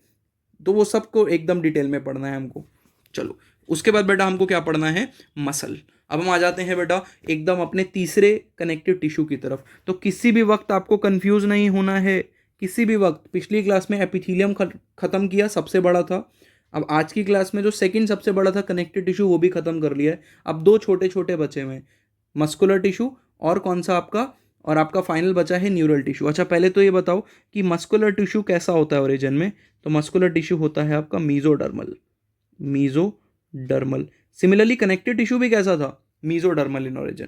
S1: तो वो सबको एकदम डिटेल में पढ़ना है हमको। चलो, उसके बाद बेटा हमको क्या पढ़ना है? मसल। अब हम आ जाते हैं बेटा एकदम अपने तीसरे कनेक्टिव टिश्यू की तरफ। तो किसी भी वक्त आपको कंफ्यूज नहीं होना है, किसी भी वक्त। पिछली क्लास में एपिथेलियम खत्म किया, सबसे बड़ा था। अब आज की क्लास में जो सेकंड सबसे बड़ा था कनेक्टिव टिश्यू, वो भी खत्म कर लिया है। अब दो छोटे छोटे बचे हुए हैं, मस्कुलर टिश्यू और कौन सा आपका, और आपका फाइनल बचा है न्यूरल टिश्यू। अच्छा, पहले तो ये बताओ कि मस्कुलर टिश्यू कैसा होता है ओरिजिन में? तो मस्कुलर टिश्यू होता है आपका mesodermal, mesodermal. Similarly connective tissue भी कैसा था? Mesodermal in origin.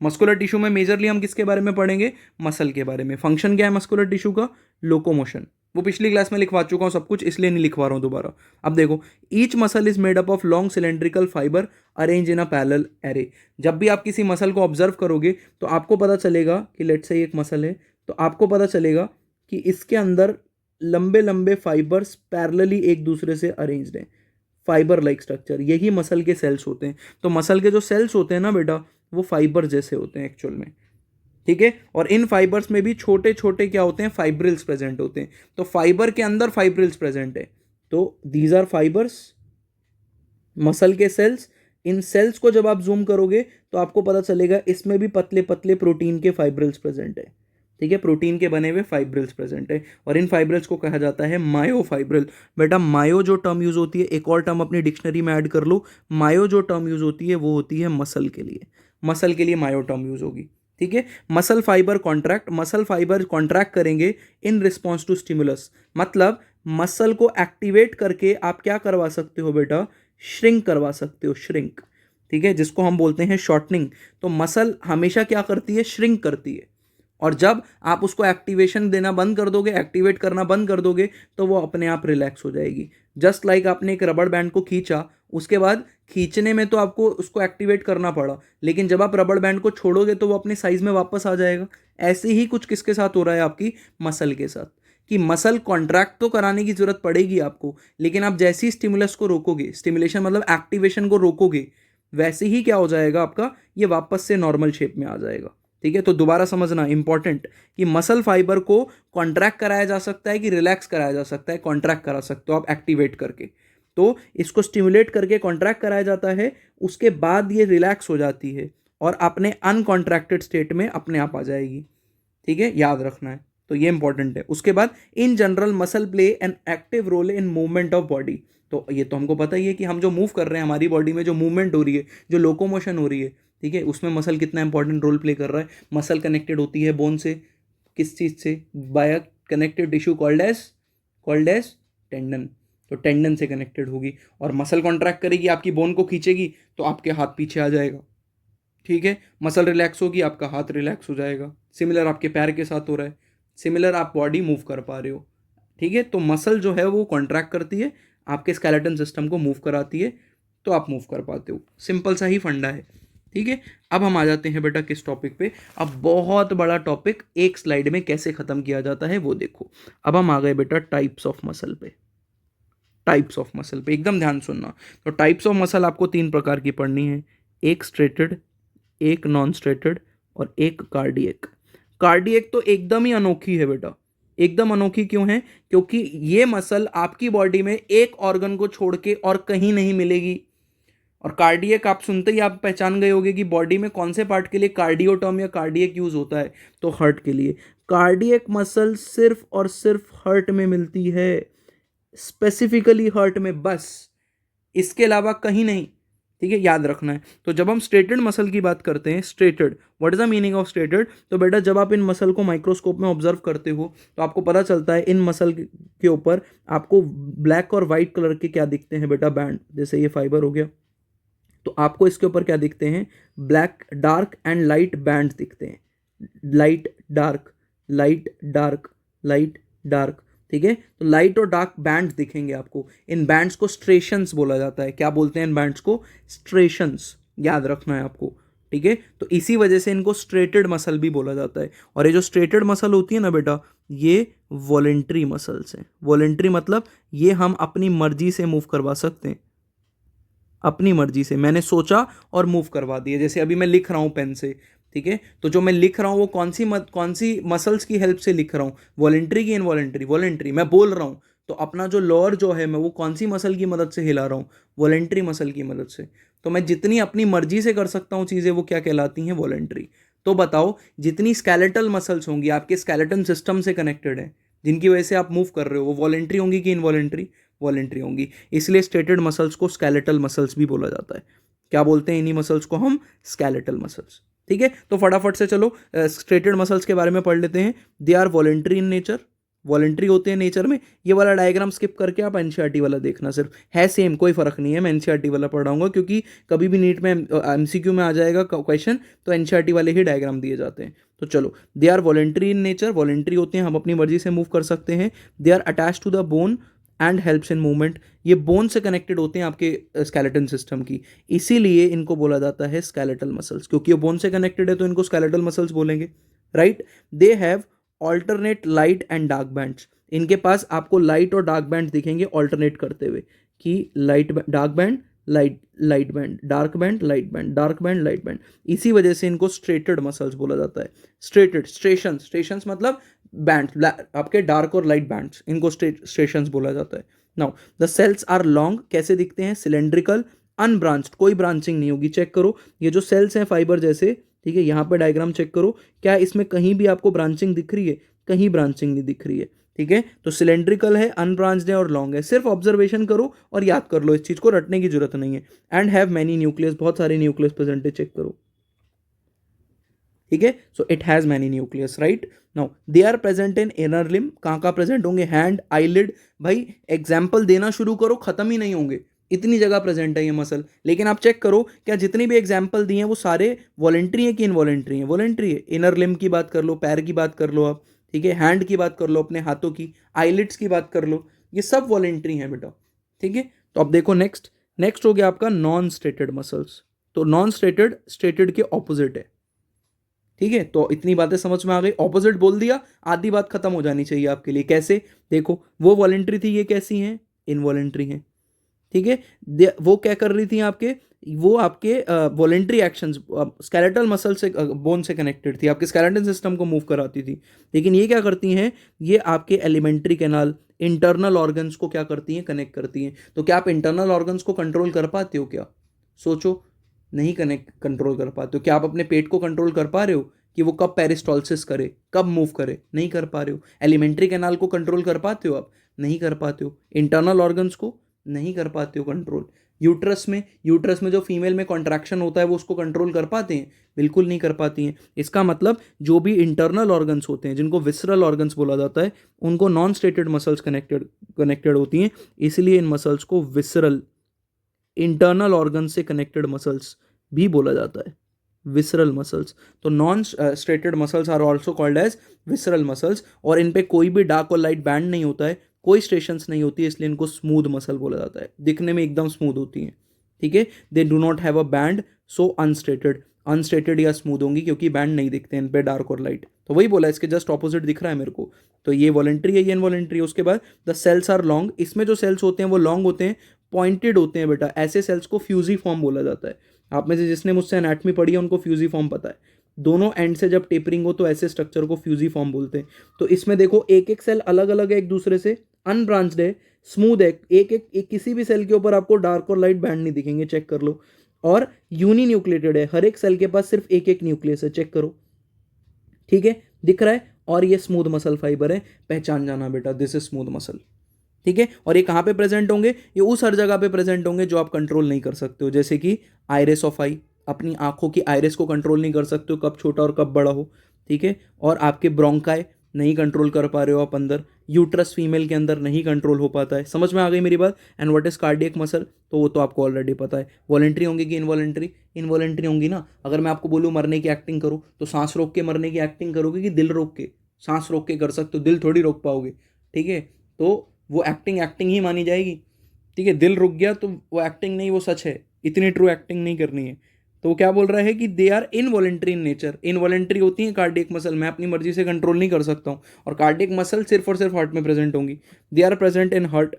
S1: Muscular tissue में मेजरली हम किसके बारे में पढ़ेंगे? मसल के बारे में। फंक्शन क्या है मस्कुलर टिश्यू का? लोकोमोशन। वो पिछली क्लास में लिखवा चुका हूं सब कुछ, इसलिए नहीं लिखवा रहा हूं दोबारा। अब देखो, each muscle is made up of long cylindrical fibre arrange in a parallel array. जब भी आप किसी मसल को ऑब्जर्व करोगे तो आपको पता चलेगा कि लेट्स से एक मसल है, तो आपको पता चलेगा कि इसके अंदर लंबे लंबे फाइबर्स पैरेलली एक दूसरे से अरेंज्ड हैं। फाइबर लाइक स्ट्रक्चर, यही मसल के सेल्स होते हैं। तो मसल के जो सेल्स होते हैं ना बेटा, वो फाइबर जैसे होते हैं एक्चुअल में, ठीक है। और इन फाइबर्स में भी छोटे छोटे क्या होते हैं? फाइब्रिल्स प्रेजेंट होते हैं। तो फाइबर के अंदर फाइब्रिल्स प्रेजेंट है। तो दीज आर फाइबर्स, मसल के सेल्स। इन सेल्स को जब आप जूम करोगे तो आपको पता चलेगा इसमें भी पतले पतले प्रोटीन के फाइब्रिल्स प्रेजेंट है, ठीक है। प्रोटीन के बने हुए फाइब्रिल्स प्रेजेंट है, और इन फाइब्रिल्स को कहा जाता है मायोफाइब्रिल। बेटा मायो जो टर्म यूज होती है, एक और टर्म अपनी डिक्शनरी में ऐड कर लो। मायो जो टर्म यूज होती है वो होती है मसल के लिए। मसल के लिए मायो टर्म यूज होगी, ठीक है। Muscle fibre contract, muscle fibre contract करेंगे इन रिस्पॉन्स टू स्टिमुलस। मतलब मसल को एक्टिवेट करके आप क्या करवा सकते हो बेटा? श्रिंक करवा सकते हो, श्रिंक, ठीक है, जिसको हम बोलते हैं शॉर्टनिंग। तो मसल हमेशा क्या करती है? श्रिंक करती है। और जब आप उसको एक्टिवेशन देना बंद कर दोगे, एक्टिवेट करना बंद कर दोगे, तो वो अपने आप रिलैक्स हो जाएगी। जस्ट लाइक आपने एक रबड़ बैंड को खींचा, उसके बाद खींचने में तो आपको उसको एक्टिवेट करना पड़ा, लेकिन जब आप रबड़ बैंड को छोड़ोगे तो वो अपने साइज में वापस आ जाएगा। ऐसे ही कुछ किसके साथ हो रहा है? आपकी मसल के साथ। कि मसल कॉन्ट्रैक्ट तो कराने की जरूरत पड़ेगी आपको, लेकिन आप जैसे ही स्टिमुलस को रोकोगे, स्टिमुलेशन मतलब एक्टिवेशन को रोकोगे, वैसे ही क्या हो जाएगा आपका? ये वापस से नॉर्मल शेप में आ जाएगा, ठीक है। तो दोबारा समझना इंपॉर्टेंट, कि मसल फाइबर को कॉन्ट्रैक्ट कराया जा सकता है कि रिलैक्स कराया जा सकता है? कॉन्ट्रैक्ट करा सकते हो आप एक्टिवेट करके। तो इसको स्टिमुलेट करके कॉन्ट्रैक्ट कराया जाता है, उसके बाद ये रिलैक्स हो जाती है और अपने अनकॉन्ट्रैक्टेड स्टेट में अपने आप आ जाएगी, ठीक है, याद रखना है। तो ये इंपॉर्टेंट है। उसके बाद in general muscle play an active role in movement of body. तो ये तो हमको पता ही है कि हम जो मूव कर रहे हैं, हमारी बॉडी में जो मूवमेंट हो रही है, जो लोकोमोशन हो रही है, ठीक है, उसमें मसल कितना इंपॉर्टेंट रोल प्ले कर रहा है। मसल कनेक्टेड होती है बोन से, किस चीज़ से? By connective tissue called as tendon. तो टेंडन से कनेक्टेड होगी, और मसल कॉन्ट्रैक्ट करेगी, आपकी बोन को खींचेगी, तो आपके हाथ पीछे आ जाएगा, ठीक है। मसल रिलैक्स होगी, आपका हाथ रिलैक्स हो जाएगा। सिमिलर आपके पैर के साथ हो रहा है, सिमिलर आप बॉडी मूव कर पा रहे हो, ठीक है। तो मसल जो है वो कॉन्ट्रैक्ट करती है, आपके स्केलेटन सिस्टम को मूव कराती है, तो आप मूव कर पाते हो। सिंपल सा ही फंडा है, ठीक है। अब हम आ जाते हैं बेटा किस टॉपिक पे? अब बहुत बड़ा टॉपिक एक स्लाइड में कैसे खत्म किया जाता है वो देखो। अब हम आ गए बेटा टाइप्स ऑफ मसल पे। टाइप्स ऑफ मसल पे एकदम ध्यान सुनना। तो टाइप्स ऑफ मसल आपको तीन प्रकार की पढ़नी है, एक स्ट्रेटेड, एक नॉन स्ट्रेटेड और एक कार्डियक। कार्डियक तो एकदम ही अनोखी है बेटा। एकदम अनोखी क्यों है? क्योंकि ये मसल आपकी बॉडी में एक ऑर्गन को छोड़ के और कहीं नहीं मिलेगी। और कार्डियक आप सुनते ही आप पहचान गए होंगे कि बॉडी में कौन से पार्ट के लिए कार्डियो टर्म या कार्डियक यूज होता है? तो हार्ट के लिए। कार्डियक मसल सिर्फ और सिर्फ हार्ट में मिलती है, स्पेसिफिकली हार्ट में बस, इसके अलावा कहीं नहीं, ठीक है, याद रखना है। तो जब हम स्ट्रेटेड मसल की बात करते हैं, striated, what is the meaning of striated? तो बेटा जब आप इन मसल को माइक्रोस्कोप में ऑब्जर्व करते हो तो आपको पता चलता है इन मसल के ऊपर आपको ब्लैक और वाइट कलर के क्या दिखते हैं बेटा, बैंड। जैसे ये फाइबर हो गया, तो आपको इसके ऊपर क्या दिखते हैं, black dark and light band दिखते हैं, light dark, light dark, light dark. ठीक है, तो लाइट और डार्क बैंड दिखेंगे आपको। इन बैंड्स को स्ट्रेशंस बोला जाता है। क्या बोलते हैं इन बैंड्स को? स्ट्रेशंस, याद रखना है आपको। ठीक है, तो इसी वजह से इनको स्ट्रेटेड मसल भी बोला जाता है। और ये जो स्ट्रेटेड मसल होती है ना बेटा, ये वॉलेंट्री मसल्स हैं। वॉलेंट्री मतलब ये हम अपनी मर्जी से मूव करवा सकते हैं, अपनी मर्जी से। मैंने सोचा और मूव करवा दिया। जैसे अभी मैं लिख रहा हूँ पेन से, ठीक है, तो जो मैं लिख रहा हूँ वो कौन सी मसल्स की हेल्प से लिख रहा हूँ? वॉलेंट्री की इनवॉलेंट्री? वॉलेंट्री। मैं बोल रहा हूँ तो अपना जो लोअर जो है मैं वो कौन सी मसल की मदद से हिला रहा हूँ? वॉलेंट्री मसल की मदद से। तो मैं जितनी अपनी मर्जी से कर सकता हूँ चीज़ें, वो क्या कहलाती हैं? वॉलेंट्री। तो बताओ, जितनी स्केलेटल मसल्स होंगी आपके स्केलेटन सिस्टम से कनेक्टेड है, जिनकी वजह से आप मूव कर रहे हो, वो वॉलेंट्री होंगी कि इनवॉलेंट्री? वॉलेंट्री होंगी। इसलिए स्ट्रेटेड मसल्स को स्केलेटल मसल्स भी बोला जाता है। क्या बोलते हैं इन्हीं मसल्स को हम? Skeletal muscles. ठीक है, तो फटाफट से चलो स्ट्रेटेड मसल्स के बारे में पढ़ लेते हैं। They are voluntary in nature, voluntary होते हैं नेचर में। ये वाला डायग्राम स्किप करके आप एनसीईआरटी वाला देखना, सिर्फ है सेम, कोई फर्क नहीं है। मैं एनसीईआरटी वाला पढ़ाऊंगा क्योंकि कभी भी नीट में एमसीक्यू में आ जाएगा क्वेश्चन, तो एनसीईआरटी वाले ही डायग्राम दिए जाते हैं। तो चलो, they are voluntary in nature, voluntary होते हैं, हम अपनी मर्जी से मूव कर सकते हैं। They are attach to the bone and helps in movement, ये बोन से कनेक्टेड होते हैं आपके स्केलेटन सिस्टम की, इसीलिए इनको बोला जाता है स्केलेटल मसल्स। क्योंकि ये बोन से कनेक्टेड है तो इनको स्केलेटल मसल्स बोलेंगे, right. They have alternate light and dark bands, इनके पास आपको लाइट और डार्क बैंड दिखेंगे ऑल्टरनेट करते हुए, कि light dark band, light light band, dark band, light band, dark band, light band. इसी वजह से इनको स्ट्रेटेड मसल्स बोला जाता है। स्ट्रेटेड, स्ट्रेशंस, स्ट्रेशंस मतलब बैंड, आपके डार्क और लाइट बैंड्स, इनको स्ट्रेशंस बोला जाता है। Now the cells are long, कैसे दिखते हैं? सिलेंड्रिकल, अनब्रांच्ड, कोई ब्रांचिंग नहीं होगी। चेक करो, ये जो सेल्स हैं फाइबर जैसे, ठीक है, यहाँ पे डायग्राम चेक करो, क्या इसमें कहीं भी आपको ब्रांचिंग दिख रही है? कहीं ब्रांचिंग नहीं दिख रही है। ठीक है, तो सिलेंड्रिकल है, अनब्रांच्ड है और लॉन्ग है। सिर्फ ऑब्जर्वेशन करो और याद कर लो, इस चीज को रटने की जरूरत नहीं है। एंड हैव मैनी न्यूक्लियस, बहुत सारे न्यूक्लियस प्रेजेंट है, चेक करो। ठीक है, so it has many nucleus, right. Now they are present in inner limb, कहाँ कहाँ प्रेजेंट होंगे? Hand, eyelid. भाई एग्जाम्पल देना शुरू करो, खत्म ही नहीं होंगे, इतनी जगह प्रेजेंट है ये मसल। लेकिन आप चेक करो, क्या जितनी भी एग्जाम्पल दिए हैं वो सारे वॉलेंट्री हैं कि इनवॉलेंट्री हैं? वॉलेंट्री है। इनर लिम्ब की बात कर लो, पैर की बात कर लो आप, ठीक है, हैंड की बात कर लो, अपने हाथों की, आईलिड्स की बात कर लो, ये सब वॉलेंट्री हैं बेटा। ठीक है, तो अब देखो नेक्स्ट, नेक्स्ट हो गया आपका नॉन स्टेटेड मसल्स। तो नॉन स्टेटेड स्टेटेड के ऑपोजिट है। ठीक है, तो इतनी बातें समझ में आ गई। ऑपोजिट बोल दिया, आधी बात खत्म हो जानी चाहिए आपके लिए। कैसे? देखो, वो वॉलेंट्री थी, ये कैसी हैं? इनवॉलेंट्री हैं। ठीक है, वो क्या कर रही थी आपके? वो आपके वॉलेंट्री एक्शंस स्केलेटल मसल से, बोन से कनेक्टेड थी, आपके स्केलेटन सिस्टम को मूव कराती थी। लेकिन ये क्या करती हैं? ये आपके एलिमेंट्री कैनाल, इंटरनल ऑर्गन्स को क्या करती हैं? कनेक्ट करती हैं। तो क्या आप इंटरनल ऑर्गन्स को कंट्रोल कर पाते हो? क्या सोचो, नहीं कनेक्ट कंट्रोल कर पाते हो। क्या आप अपने पेट को कंट्रोल कर पा रहे हो कि वो कब पेरिस्टॉल्सिस करे, कब मूव करे? नहीं कर पा रहे हो। एलिमेंट्री कैनाल को कंट्रोल कर पाते हो आप? नहीं कर पाते हो। इंटरनल ऑर्गन्स को नहीं कर पाते हो कंट्रोल। यूट्रस में जो फीमेल में कॉन्ट्रैक्शन होता है वो उसको कंट्रोल कर पाते हैं? बिल्कुल नहीं कर पाती हैं। इसका मतलब जो भी इंटरनल ऑर्गन्स होते हैं, जिनको विसरल ऑर्गन्स बोला जाता है, उनको नॉन स्टेटेड मसल्स कनेक्टेड होती हैं। इसलिए इन मसल्स को विसरल, इंटरनल ऑर्गन से कनेक्टेड मसल्स भी बोला जाता है, विसरल मसल्स। तो non striated muscles are also called as visceral muscles. और इन पे कोई भी डार्क और लाइट बैंड नहीं होता है, कोई स्ट्रेशंस नहीं होती है, इसलिए इनको स्मूथ मसल बोला जाता है। दिखने में एकदम स्मूथ होती हैं। ठीक है, they do not have a band, so unstriated. Unstriated या स्मूथ होंगी क्योंकि बैंड नहीं दिखते इन पे डार्क और लाइट। तो वही बोला, इसके जस्ट ऑपोजिट दिख रहा है मेरे को। तो ये वॉलेंट्री है, ये इनवॉलेंट्री है। उसके बाद द सेल्स आर लॉन्ग, इसमें जो सेल्स होते हैं वो लॉन्ग होते हैं, पॉइंटेड होते हैं बेटा। ऐसे सेल्स को फ्यूजी फॉर्म बोला जाता है। आप में से जिसने मुझसे एनाटमी पढ़ी है उनको फ्यूजी फॉर्म पता है। दोनों एंड से जब टेपरिंग हो तो ऐसे स्ट्रक्चर को फ्यूजी फॉर्म बोलते हैं। तो इसमें देखो, एक एक सेल अलग अलग है एक दूसरे से, अनब्रांच्ड है, स्मूथ है। एक किसी भी सेल के ऊपर आपको डार्क और लाइट बैंड नहीं दिखेंगे, चेक कर लो। और यूनी न्यूक्लिएटेड है, हर एक सेल के पास सिर्फ एक एक न्यूक्लियस है, चेक करो। ठीक है, दिख रहा है। और ये स्मूथ मसल फाइबर है, पहचान जाना बेटा, दिस इज स्मूथ मसल। ठीक है। और ये कहाँ पे प्रेजेंट होंगे, ये उस हर जगह पे प्रेजेंट होंगे जो आप कंट्रोल नहीं कर सकते हो, जैसे कि आइरिस ऑफ आई, अपनी आंखों की आइरिस को कंट्रोल नहीं कर सकते हो कब छोटा और कब बड़ा हो, ठीक है। और आपके ब्रोंकाई नहीं कंट्रोल कर पा रहे हो आप अंदर, यूट्रस फीमेल के अंदर नहीं कंट्रोल हो पाता है। समझ में आ गई मेरी बात। And what is cardiac muscle, तो वो तो आपको ऑलरेडी पता है। वॉलेंट्री होंगी कि इनवॉलेंट्री, इनवॉलेंट्री होंगी ना। अगर मैं आपको बोलूँ मरने की एक्टिंग करो, तो सांस रोक के मरने की एक्टिंग करोगे कि दिल रोक के, सांस रोक के कर सकते हो, दिल थोड़ी रोक पाओगे, ठीक है। तो वो एक्टिंग एक्टिंग ही मानी जाएगी, ठीक है। दिल रुक गया तो वो एक्टिंग नहीं, वो सच है, इतनी ट्रू एक्टिंग नहीं करनी है। तो वो क्या बोल रहा है कि they are involuntary in nature, involuntary होती है कार्डियक मसल, मैं अपनी मर्जी से कंट्रोल नहीं कर सकता हूँ। और कार्डियक मसल सिर्फ और सिर्फ हार्ट में प्रेजेंट होंगी, they are present in heart,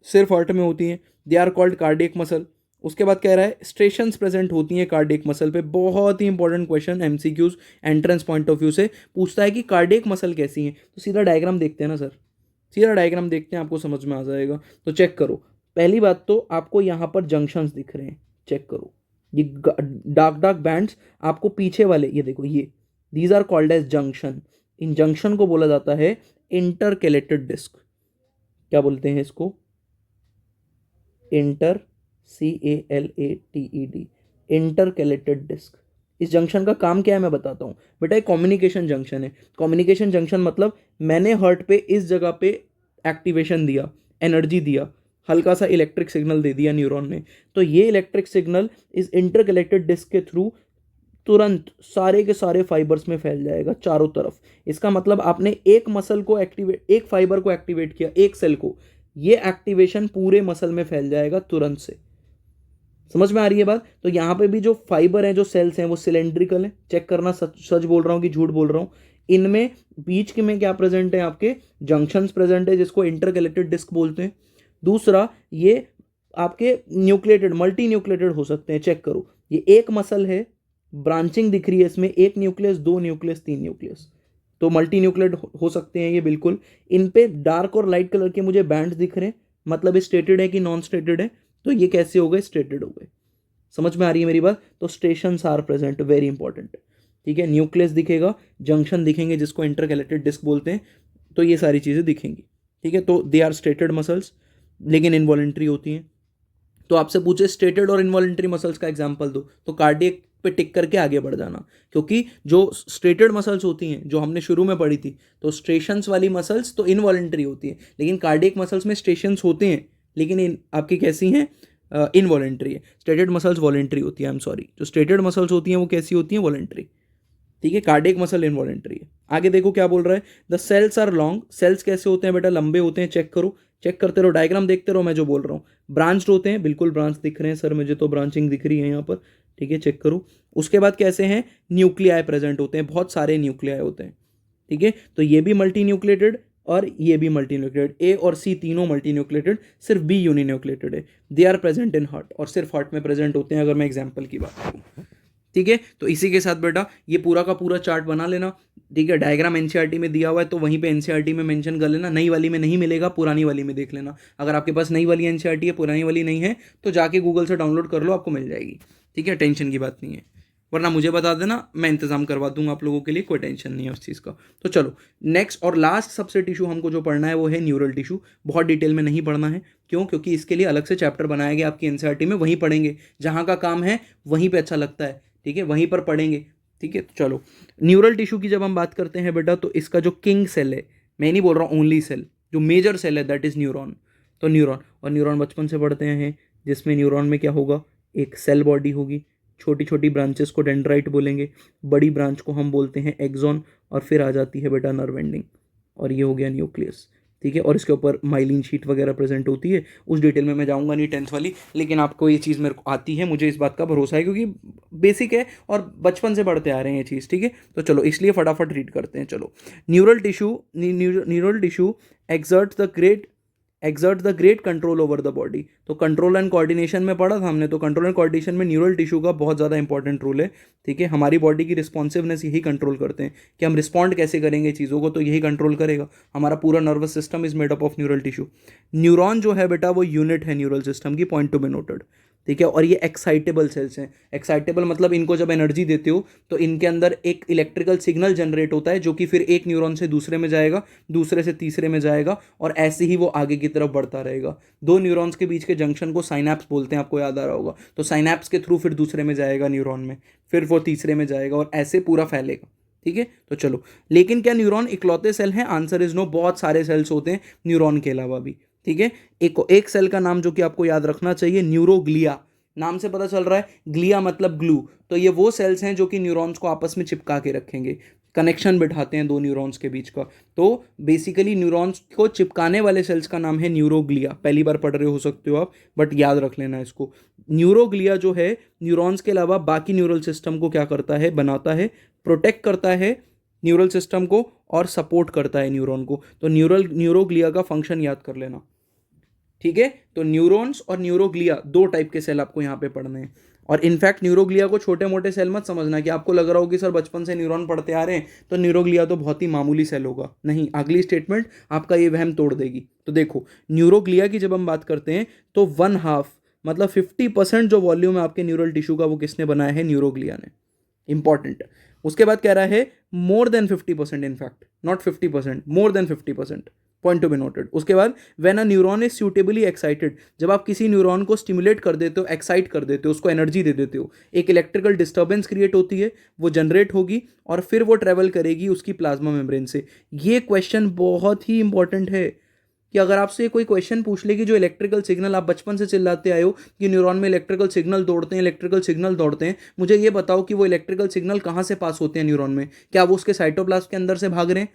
S1: सिर्फ हार्ट में होती हैं, they are called cardiac muscle. उसके बाद कह रहा है स्ट्रेशंस प्रेजेंट होती हैं कार्डियक मसल पे। बहुत ही important question, MCQs entrance point of view से पूछता है कि कार्डियक मसल कैसी हैं। तो सीधा डायग्राम देखते हैं ना सर, सीधा डायग्राम देखते हैं, आपको समझ में आ जाएगा। तो चेक करो, पहली बात तो आपको यहाँ पर जंक्शंस दिख रहे हैं, चेक करो, ये डार्क डार्क बैंड्स आपको पीछे वाले, ये देखो ये, these are called as junction. इन जंक्शन को बोला जाता है इंटरकैलेटेड डिस्क। क्या बोलते हैं इसको, इंटर, CALATED, इंटरकैलेटेड डिस्क। इस जंक्शन का काम क्या है मैं बताता हूँ बेटा, एक कम्युनिकेशन जंक्शन है। कम्युनिकेशन जंक्शन मतलब मैंने हार्ट पे इस जगह पे एक्टिवेशन दिया, एनर्जी दिया, हल्का सा इलेक्ट्रिक सिग्नल दे दिया न्यूरॉन ने, तो ये इलेक्ट्रिक सिग्नल इस इंटरकलेक्टेड डिस्क के थ्रू तुरंत सारे के सारे फाइबर्स में फैल जाएगा चारों तरफ। इसका मतलब आपने एक मसल को एक्टिवेट, एक फाइबर को एक्टिवेट किया, एक सेल को, ये एक्टिवेशन पूरे मसल में फैल जाएगा तुरंत से। समझ में आ रही है बात। तो यहाँ पे भी जो फाइबर हैं, जो सेल्स हैं, वो सिलेंड्रिकल हैं। चेक करना सच सच बोल रहा हूँ कि झूठ बोल रहा हूँ। इनमें बीच के में क्या प्रेजेंट है, आपके जंक्शंस प्रेजेंट है, जिसको इंटरकलेक्टेड डिस्क बोलते हैं। दूसरा, ये आपके न्यूक्लिएटेड, मल्टी न्यूक्लिएटेड हो सकते हैं। चेक करो, ये एक मसल है, ब्रांचिंग दिख रही है इसमें, एक न्यूक्लियस, दो न्यूक्लियस, तीन न्यूक्लियस, तो मल्टी न्यूक्लिएटेड हो सकते हैं ये बिल्कुल। इन पे डार्क और लाइट कलर के मुझे बैंड्स दिख रहे हैं, मतलब स्टेटेड है कि नॉन स्टेटेड है। तो ये कैसे हो गए, स्टेटेड हो गए। समझ में आ रही है मेरी बात। तो stations are present, very important, ठीक है। न्यूक्लियस दिखेगा, जंक्शन दिखेंगे जिसको इंटरकैलेटेड डिस्क बोलते हैं, तो ये सारी चीज़ें दिखेंगी, ठीक है। तो दे आर स्टेटेड मसल्स, लेकिन इनवॉलेंट्री होती हैं। तो आपसे पूछे स्टेटेड और इनवॉलेंट्री मसल्स का एग्जांपल दो, तो कार्डियक पे टिक करके आगे बढ़ जाना, क्योंकि जो स्टेटेड मसल्स होती हैं जो हमने शुरू में पढ़ी थी, तो स्ट्रेशंस वाली मसल्स तो इनवॉलेंट्री होती है, लेकिन कार्डियक मसल्स में स्ट्रेशंस होते हैं, लेकिन आपकी कैसी हैं, इनवॉलेंट्री है। स्टेटेड मसल्स वॉलेंट्री होती है, आई एम सॉरी, जो स्टेटेड मसल्स होती हैं वो कैसी होती हैं, वॉलेंट्री, ठीक है। कार्डियक मसल इनवॉलेंट्री है। आगे देखो क्या बोल रहा है, the cells are long, cells कैसे होते हैं बेटा, लंबे होते हैं। चेक करो, चेक करते रहो, डायग्राम देखते रहो, मैं जो बोल रहा हूँ। ब्रांच्ड होते हैं, बिल्कुल ब्रांच दिख रहे हैं सर, मुझे तो ब्रांचिंग दिख रही है यहाँ पर, ठीक है, चेक करो। उसके बाद कैसे हैं, न्यूक्लियाई प्रेजेंट होते हैं, बहुत सारे न्यूक्लियाई होते हैं, ठीक है। तो ये भी मल्टी न्यूक्लिएटेड और ये भी मल्टी न्यूक्लिएटेड, ए और सी तीनों मल्टी न्यूक्लिएटेड, सिर्फ बी यूनी न्यूक्लिएटेड है। They are present in heart, और सिर्फ हार्ट में प्रेजेंट होते हैं, अगर मैं एग्जाम्पल की बात करूँ, ठीक है। तो इसी के साथ बेटा ये पूरा का पूरा चार्ट बना लेना, ठीक है। डायग्राम एनसीईआरटी में दिया हुआ है, तो वहीं पे एनसीईआरटी में मेंशन कर लेना। नई वाली में नहीं मिलेगा, पुरानी वाली में देख लेना। अगर आपके पास नई वाली एनसीईआरटी है, पुरानी वाली नहीं है, तो जाके गूगल से डाउनलोड कर लो, आपको मिल जाएगी, ठीक है। टेंशन की बात नहीं है, वरना मुझे बता देना, मैं इंतजाम करवा दूंगा आप लोगों के लिए, कोई टेंशन नहीं है उस चीज़ का। तो चलो नेक्स्ट और लास्ट सबसे टिश्यू हमको जो पढ़ना है वो है न्यूरल टिश्यू। बहुत डिटेल में नहीं पढ़ना है, क्यों, क्योंकि इसके लिए अलग से चैप्टर बनाया गया आपकी एनसीईआरटी में, वहीं पढ़ेंगे, जहाँ का काम है वहीं पर अच्छा लगता है, ठीक है, वहीं पर पढ़ेंगे, ठीक है। तो चलो, न्यूरल टिश्यू की जब हम बात करते हैं बेटा, तो इसका जो किंग सेल है, मैं नहीं बोल रहा हूँ ओनली सेल, जो मेजर सेल है दैट इज न्यूरॉन। तो न्यूरॉन, और न्यूरॉन बचपन से पढ़ते हैं, जिसमें न्यूरॉन में क्या होगा, एक सेल बॉडी होगी, छोटी छोटी ब्रांचेस को डेंड्राइट बोलेंगे, बड़ी ब्रांच को हम बोलते हैं एक्सॉन, और फिर आ जाती है बेटा नर्व एंडिंग, और ये हो गया न्यूक्लियस, ठीक है। और इसके ऊपर माइलिन शीट वगैरह प्रेजेंट होती है, उस डिटेल में मैं जाऊंगा नहीं, टेंथ वाली, लेकिन आपको ये चीज़ मेरे को आती है, मुझे इस बात का भरोसा है, क्योंकि बेसिक है और बचपन से पढ़ते आ रहे हैं ये चीज़, ठीक है। तो चलो इसलिए फटाफट रीड करते हैं। चलो, neural tissue exert the great control over the body. तो कंट्रोल एंड कोऑर्डिनेशन में पढ़ा था हमने, तो कंट्रोल एंड कोऑर्डिनेशन में न्यूरल टिश्यू का बहुत ज़्यादा इंपॉर्टेंट रोल है, ठीक है। हमारी बॉडी की रिस्पॉन्सिवनेस यही कंट्रोल करते हैं, कि हम रिस्पॉन्ड कैसे करेंगे चीज़ों को, तो यही कंट्रोल करेगा। हमारा पूरा nervous system is made up of neural tissue. Neuron जो है बेटा वो यूनिट है न्यूरल सिस्टम की, पॉइंट टू बी नोटेड, ठीक है। और ये एक्साइटेबल सेल्स हैं। एक्साइटेबल मतलब इनको जब एनर्जी देते हो तो इनके अंदर एक इलेक्ट्रिकल सिग्नल जनरेट होता है जो कि फिर एक न्यूरॉन से दूसरे में जाएगा, दूसरे से तीसरे में जाएगा और ऐसे ही वो आगे की तरफ बढ़ता रहेगा। दो न्यूरॉन्स के बीच के जंक्शन को साइनैप्स बोलते हैं, आपको याद आ रहा होगा। तो साइनैप्स के थ्रू फिर दूसरे में जाएगा न्यूरॉन में, फिर वो तीसरे में जाएगा और ऐसे पूरा फैलेगा। ठीक है, तो चलो, लेकिन क्या न्यूरॉन इकलौते सेल हैं? Answer is no. बहुत सारे सेल्स होते हैं न्यूरॉन के अलावा भी। ठीक है, एक सेल का नाम जो कि आपको याद रखना चाहिए, न्यूरोग्लिया। नाम से पता चल रहा है, ग्लिया मतलब ग्लू। तो ये वो सेल्स हैं जो कि न्यूरॉन्स को आपस में चिपका के रखेंगे, कनेक्शन बिठाते हैं दो न्यूरॉन्स के बीच का। तो बेसिकली न्यूरॉन्स को चिपकाने वाले सेल्स का नाम है न्यूरोग्लिया। पहली बार पढ़ रहे हो सकते हो आप, बट याद रख लेना इसको। न्यूरोग्लिया जो है न्यूरॉन्स के अलावा बाकी न्यूरल सिस्टम को क्या करता है? बनाता है, प्रोटेक्ट करता है न्यूरल सिस्टम को और सपोर्ट करता है न्यूरॉन को। तो न्यूरोग्लिया का फंक्शन याद कर लेना। ठीक है, तो न्यूरॉन्स और न्यूरोग्लिया दो टाइप के सेल आपको यहाँ पे पढ़ने हैं। और इनफैक्ट न्यूरोग्लिया को छोटे मोटे सेल मत समझना कि आपको लग रहा हो कि सर बचपन से न्यूरॉन पढ़ते आ रहे हैं तो न्यूरोग्लिया तो बहुत ही मामूली सेल होगा। नहीं, अगली स्टेटमेंट आपका ये वहम तोड़ देगी। तो देखो, न्यूरोग्लिया की जब हम बात करते हैं तो 1/2 मतलब 50% जो वॉल्यूम है आपके न्यूरल टिश्यू का वो किसने बनाया है? न्यूरोग्लिया ने। इंपॉर्टेंट। उसके बाद कह रहा है more than 50%, in fact not 50%, more than 50%, point to be noted. उसके बाद when a neuron is suitably excited, जब आप किसी न्यूरॉन को स्टिमुलेट कर देते हो, एक्साइट कर देते हो, उसको एनर्जी दे देते हो, एक इलेक्ट्रिकल डिस्टर्बेंस क्रिएट होती है, वो जनरेट होगी और फिर वो ट्रेवल करेगी उसकी प्लाज्मा मेम्ब्रेन से। ये क्वेश्चन बहुत ही इंपॉर्टेंट है कि अगर आपसे कोई क्वेश्चन पूछ ले कि जो इलेक्ट्रिकल सिग्नल आप बचपन से चिल्लाते आए हो कि न्यूरॉन में इलेक्ट्रिकल सिग्नल दौड़ते हैं, इलेक्ट्रिकल सिग्नल दौड़ते हैं, मुझे ये बताओ कि वो इलेक्ट्रिकल सिग्नल कहाँ से पास होते हैं न्यूरॉन में? क्या वो उसके साइटोप्लाज्म के अंदर से भाग रहे हैं?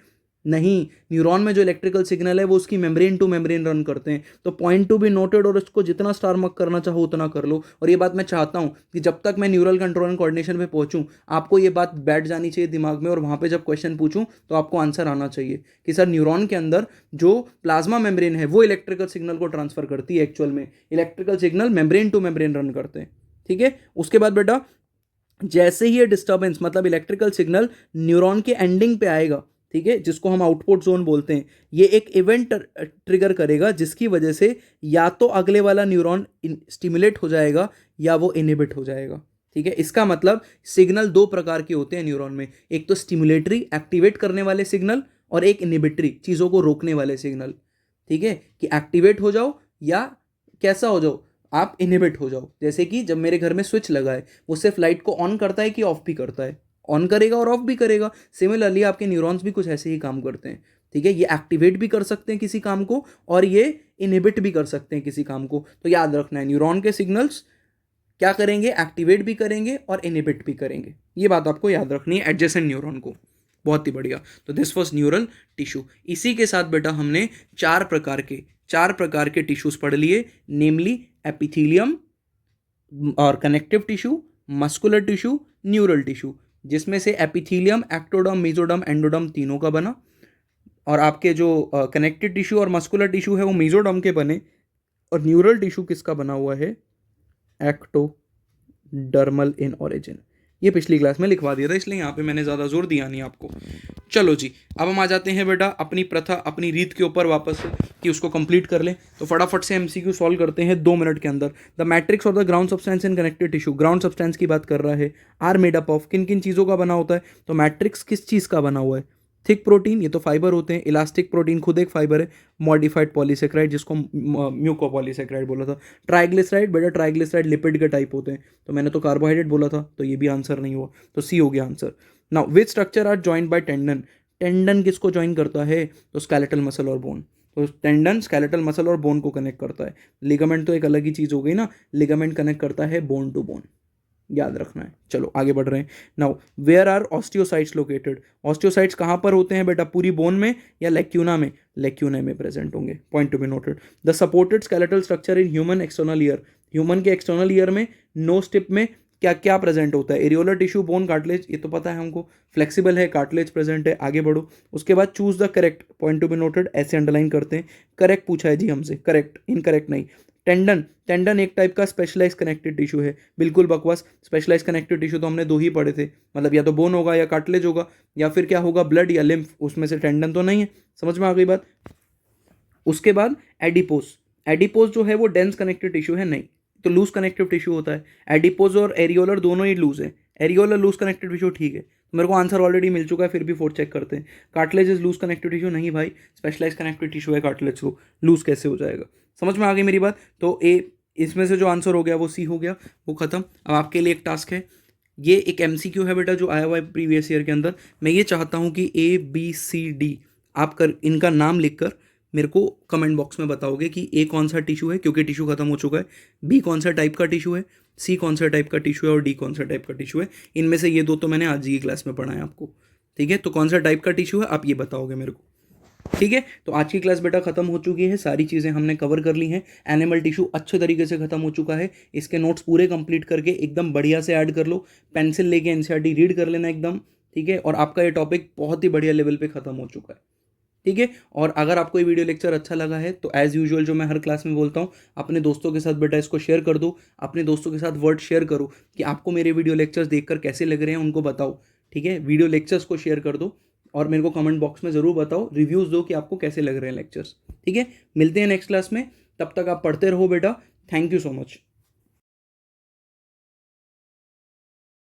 S1: नहीं, न्यूरॉन में जो इलेक्ट्रिकल सिग्नल है वो उसकी मेम्ब्रेन टू मेम्ब्रेन रन करते हैं। तो पॉइंट टू बी नोटेड, और इसको जितना स्टार मार्क करना चाहो उतना कर लो। और ये बात मैं चाहता हूँ कि जब तक मैं न्यूरल कंट्रोल एंड कोऑर्डिनेशन पे पहुंचूं, आपको ये बात बैठ जानी चाहिए दिमाग में, और वहां पे जब क्वेश्चन पूछूं तो आपको आंसर आना चाहिए कि सर न्यूरॉन के अंदर जो प्लाज्मा मेम्ब्रेन है वो इलेक्ट्रिकल सिग्नल को ट्रांसफर करती है। एक्चुअल में electrical signal membrane two membrane run करते हैं। ठीक है, उसके बाद बेटा जैसे ही ये डिस्टर्बेंस मतलब इलेक्ट्रिकल सिग्नल न्यूरॉन के एंडिंग पे आएगा, ठीक है, जिसको हम आउटपुट जोन बोलते हैं, ये एक इवेंट ट्रिगर करेगा जिसकी वजह से या तो अगले वाला न्यूरॉन स्टिमुलेट हो जाएगा या वो इनहिबिट हो जाएगा। ठीक है, इसका मतलब सिग्नल दो प्रकार के होते हैं न्यूरॉन में, एक तो स्टिमुलेटरी एक्टिवेट करने वाले सिग्नल और एक इनहिबिटरी चीज़ों को रोकने वाले सिग्नल। ठीक है, कि एक्टिवेट हो जाओ या कैसा हो जाओ, आप इनहिबिट हो जाओ। जैसे कि जब मेरे घर में स्विच लगा है, वो सिर्फ लाइट को ऑन करता है कि ऑफ भी करता है? ऑन करेगा और ऑफ भी करेगा। सिमिलरली आपके न्यूरॉन्स भी कुछ ऐसे ही काम करते हैं। ठीक है, ये एक्टिवेट भी कर सकते हैं किसी काम को और ये इनहिबिट भी कर सकते हैं किसी काम को। तो याद रखना है, न्यूरॉन के सिग्नल्स क्या करेंगे? एक्टिवेट भी करेंगे और इनहिबिट भी करेंगे। ये बात आपको याद रखनी है एडजेसेंट न्यूरॉन को। बहुत ही बढ़िया। तो दिस वाज न्यूरल टिश्यू। इसी के साथ बेटा हमने चार प्रकार के टिश्यूज पढ़ लिए, नेमली एपिथेलियम और connective tissue, muscular tissue, neural tissue, जिसमें से एपिथेलियम, एक्टोडर्म, मेसोडर्म, एंडोडर्म तीनों का बना। और आपके जो कनेक्टिव टिश्यू और मस्कुलर टिश्यू है वो मेसोडर्म के बने। और न्यूरल टिश्यू किसका बना हुआ है? एक्टोडर्मल इन ऑरिजिन। ये पिछली क्लास में लिखवा दिया था, इसलिए यहाँ पे मैंने ज़्यादा जोर दिया नहीं आपको। चलो जी, अब हम आ जाते हैं बेटा अपनी प्रथा, अपनी रीत के ऊपर वापस से कि उसको कंप्लीट कर लें। तो फटाफट से एमसीक्यू सॉल्व करते हैं 2 मिनट के अंदर। द मैट्रिक्स और the ground substance in connective tissue, ground substance की बात कर रहा है। आर मेड अप ऑफ, किन किन चीज़ों का बना होता है? तो मैट्रिक्स किस चीज़ का बना हुआ है? थिक प्रोटीन, ये तो फाइबर होते हैं। इलास्टिक प्रोटीन खुद एक फाइबर है। मॉडिफाइड पॉलीसेक्राइड, जिसको म्यूकोपॉलीसेक्राइड बोला था। ट्राइग्लिसराइड, बेटा ट्राइग्लिसराइड लिपिड के टाइप होते हैं। तो मैंने तो कार्बोहाइड्रेट बोला था, तो ये भी आंसर नहीं हुआ, तो सी हो गया answer. Now which structure are joined by tendon, tendon किसको ज्वाइन करता है? तो स्केलेटल मसल और बोन। तो टेंडन स्केलेटल मसल और बोन को कनेक्ट करता है। लिगामेंट तो एक अलग ही चीज़ हो गई ना, लिगामेंट कनेक्ट करता है बोन टू बोन, याद रखना है। चलो आगे बढ़ रहे हैं। Now where are osteocytes located, osteocytes कहाँ पर होते हैं बेटा? पूरी बोन में या लेक्यूना में? लेक्यूना में प्रेजेंट होंगे, point to be noted. The supported skeletal structure in human external ear, human के एक्सटर्नल ईयर में नोज टिप में क्या क्या प्रेजेंट होता है? एरियोलर टिश्यू, बोन, कार्टिलेज, ये तो पता है हमको। फ्लेक्सिबल है, कार्टिलेज प्रेजेंट है। आगे बढ़ो। उसके बाद choose the correct, point to be noted, ऐसे अंडरलाइन करते हैं। करेक्ट पूछा है जी हमसे, करेक्ट, इनकरेक्ट नहीं। टेंडन, टेंडन एक टाइप का स्पेशलाइज कनेक्टिव टिश्यू है। बिल्कुल बकवास, स्पेशलाइज कनेक्टिव टिश्यू तो हमने दो ही पढ़े थे, मतलब या तो बोन होगा या कार्टिलेज होगा या फिर क्या होगा, ब्लड या लिम्फ, उसमें से टेंडन तो नहीं है। समझ में आ गई बात? उसके बाद एडिपोस, एडिपोस जो है वो डेंस कनेक्टिव टिश्यू है, नहीं तो लूज कनेक्टिव टिश्यू होता है। एडिपोज और एरियोलर दोनों ही लूज है। एरियोलर लूज कनेक्टिव टिश्यू ठीक है, तो मेरे को आंसर ऑलरेडी मिल चुका है, फिर भी फोर चेक करते हैं। Cartilage is loose connective tissue, नहीं भाई, स्पेशलाइज कनेक्टिव टिश्यू है कार्टिलेज, को लूज कैसे हो जाएगा? समझ में आ गई मेरी बात? तो ए इसमें से जो आंसर हो गया वो सी हो गया, वो खत्म। अब आपके लिए एक टास्क है, ये एक एमसीक्यू है बेटा जो आया हुआ है प्रीवियस ईयर के अंदर। मैं ये चाहता हूँ कि ABCD आप कर इनका नाम लिखकर मेरे को कमेंट बॉक्स में बताओगे कि ए कौन सा टिश्यू है, क्योंकि टिश्यू खत्म हो चुका है, बी कौन सा टाइप का टिश्यू है, सी कौन सा टाइप का टिश्यू है और डी कौन सा टाइप का टिश्यू है। इनमें से ये दो तो मैंने आज ही की क्लास में पढ़ा है आपको, ठीक है? तो कौन सा टाइप का टिश्यू है आप ये बताओगे मेरे को, ठीक है? तो आज की क्लास बेटा खत्म हो चुकी है, सारी चीज़ें हमने कवर कर ली हैं। एनिमल टिश्यू अच्छे तरीके से खत्म हो चुका है। इसके नोट्स पूरे कंप्लीट करके एकदम बढ़िया से ऐड कर लो, पेंसिल लेके एनसीईआरटी रीड कर लेना एकदम, ठीक है? और आपका ये टॉपिक बहुत ही बढ़िया लेवल पे खत्म हो चुका है, ठीक है? और अगर आपको ये वीडियो लेक्चर अच्छा लगा है तो एज यूजुअल जो मैं हर क्लास में बोलता हूँ, अपने दोस्तों के साथ बेटा इसको शेयर कर दो। अपने दोस्तों के साथ वर्ड शेयर करो कि आपको मेरे वीडियो लेक्चर्स देखकर कैसे लग रहे हैं, उनको बताओ, ठीक है? वीडियो लेक्चर्स को शेयर कर दो और मेरे को कमेंट बॉक्स में ज़रूर बताओ, रिव्यूज़ दो कि आपको कैसे लग रहे हैं लेक्चर्स, ठीक है? मिलते हैं नेक्स्ट क्लास में, तब तक आप पढ़ते रहो बेटा। Thank you so much.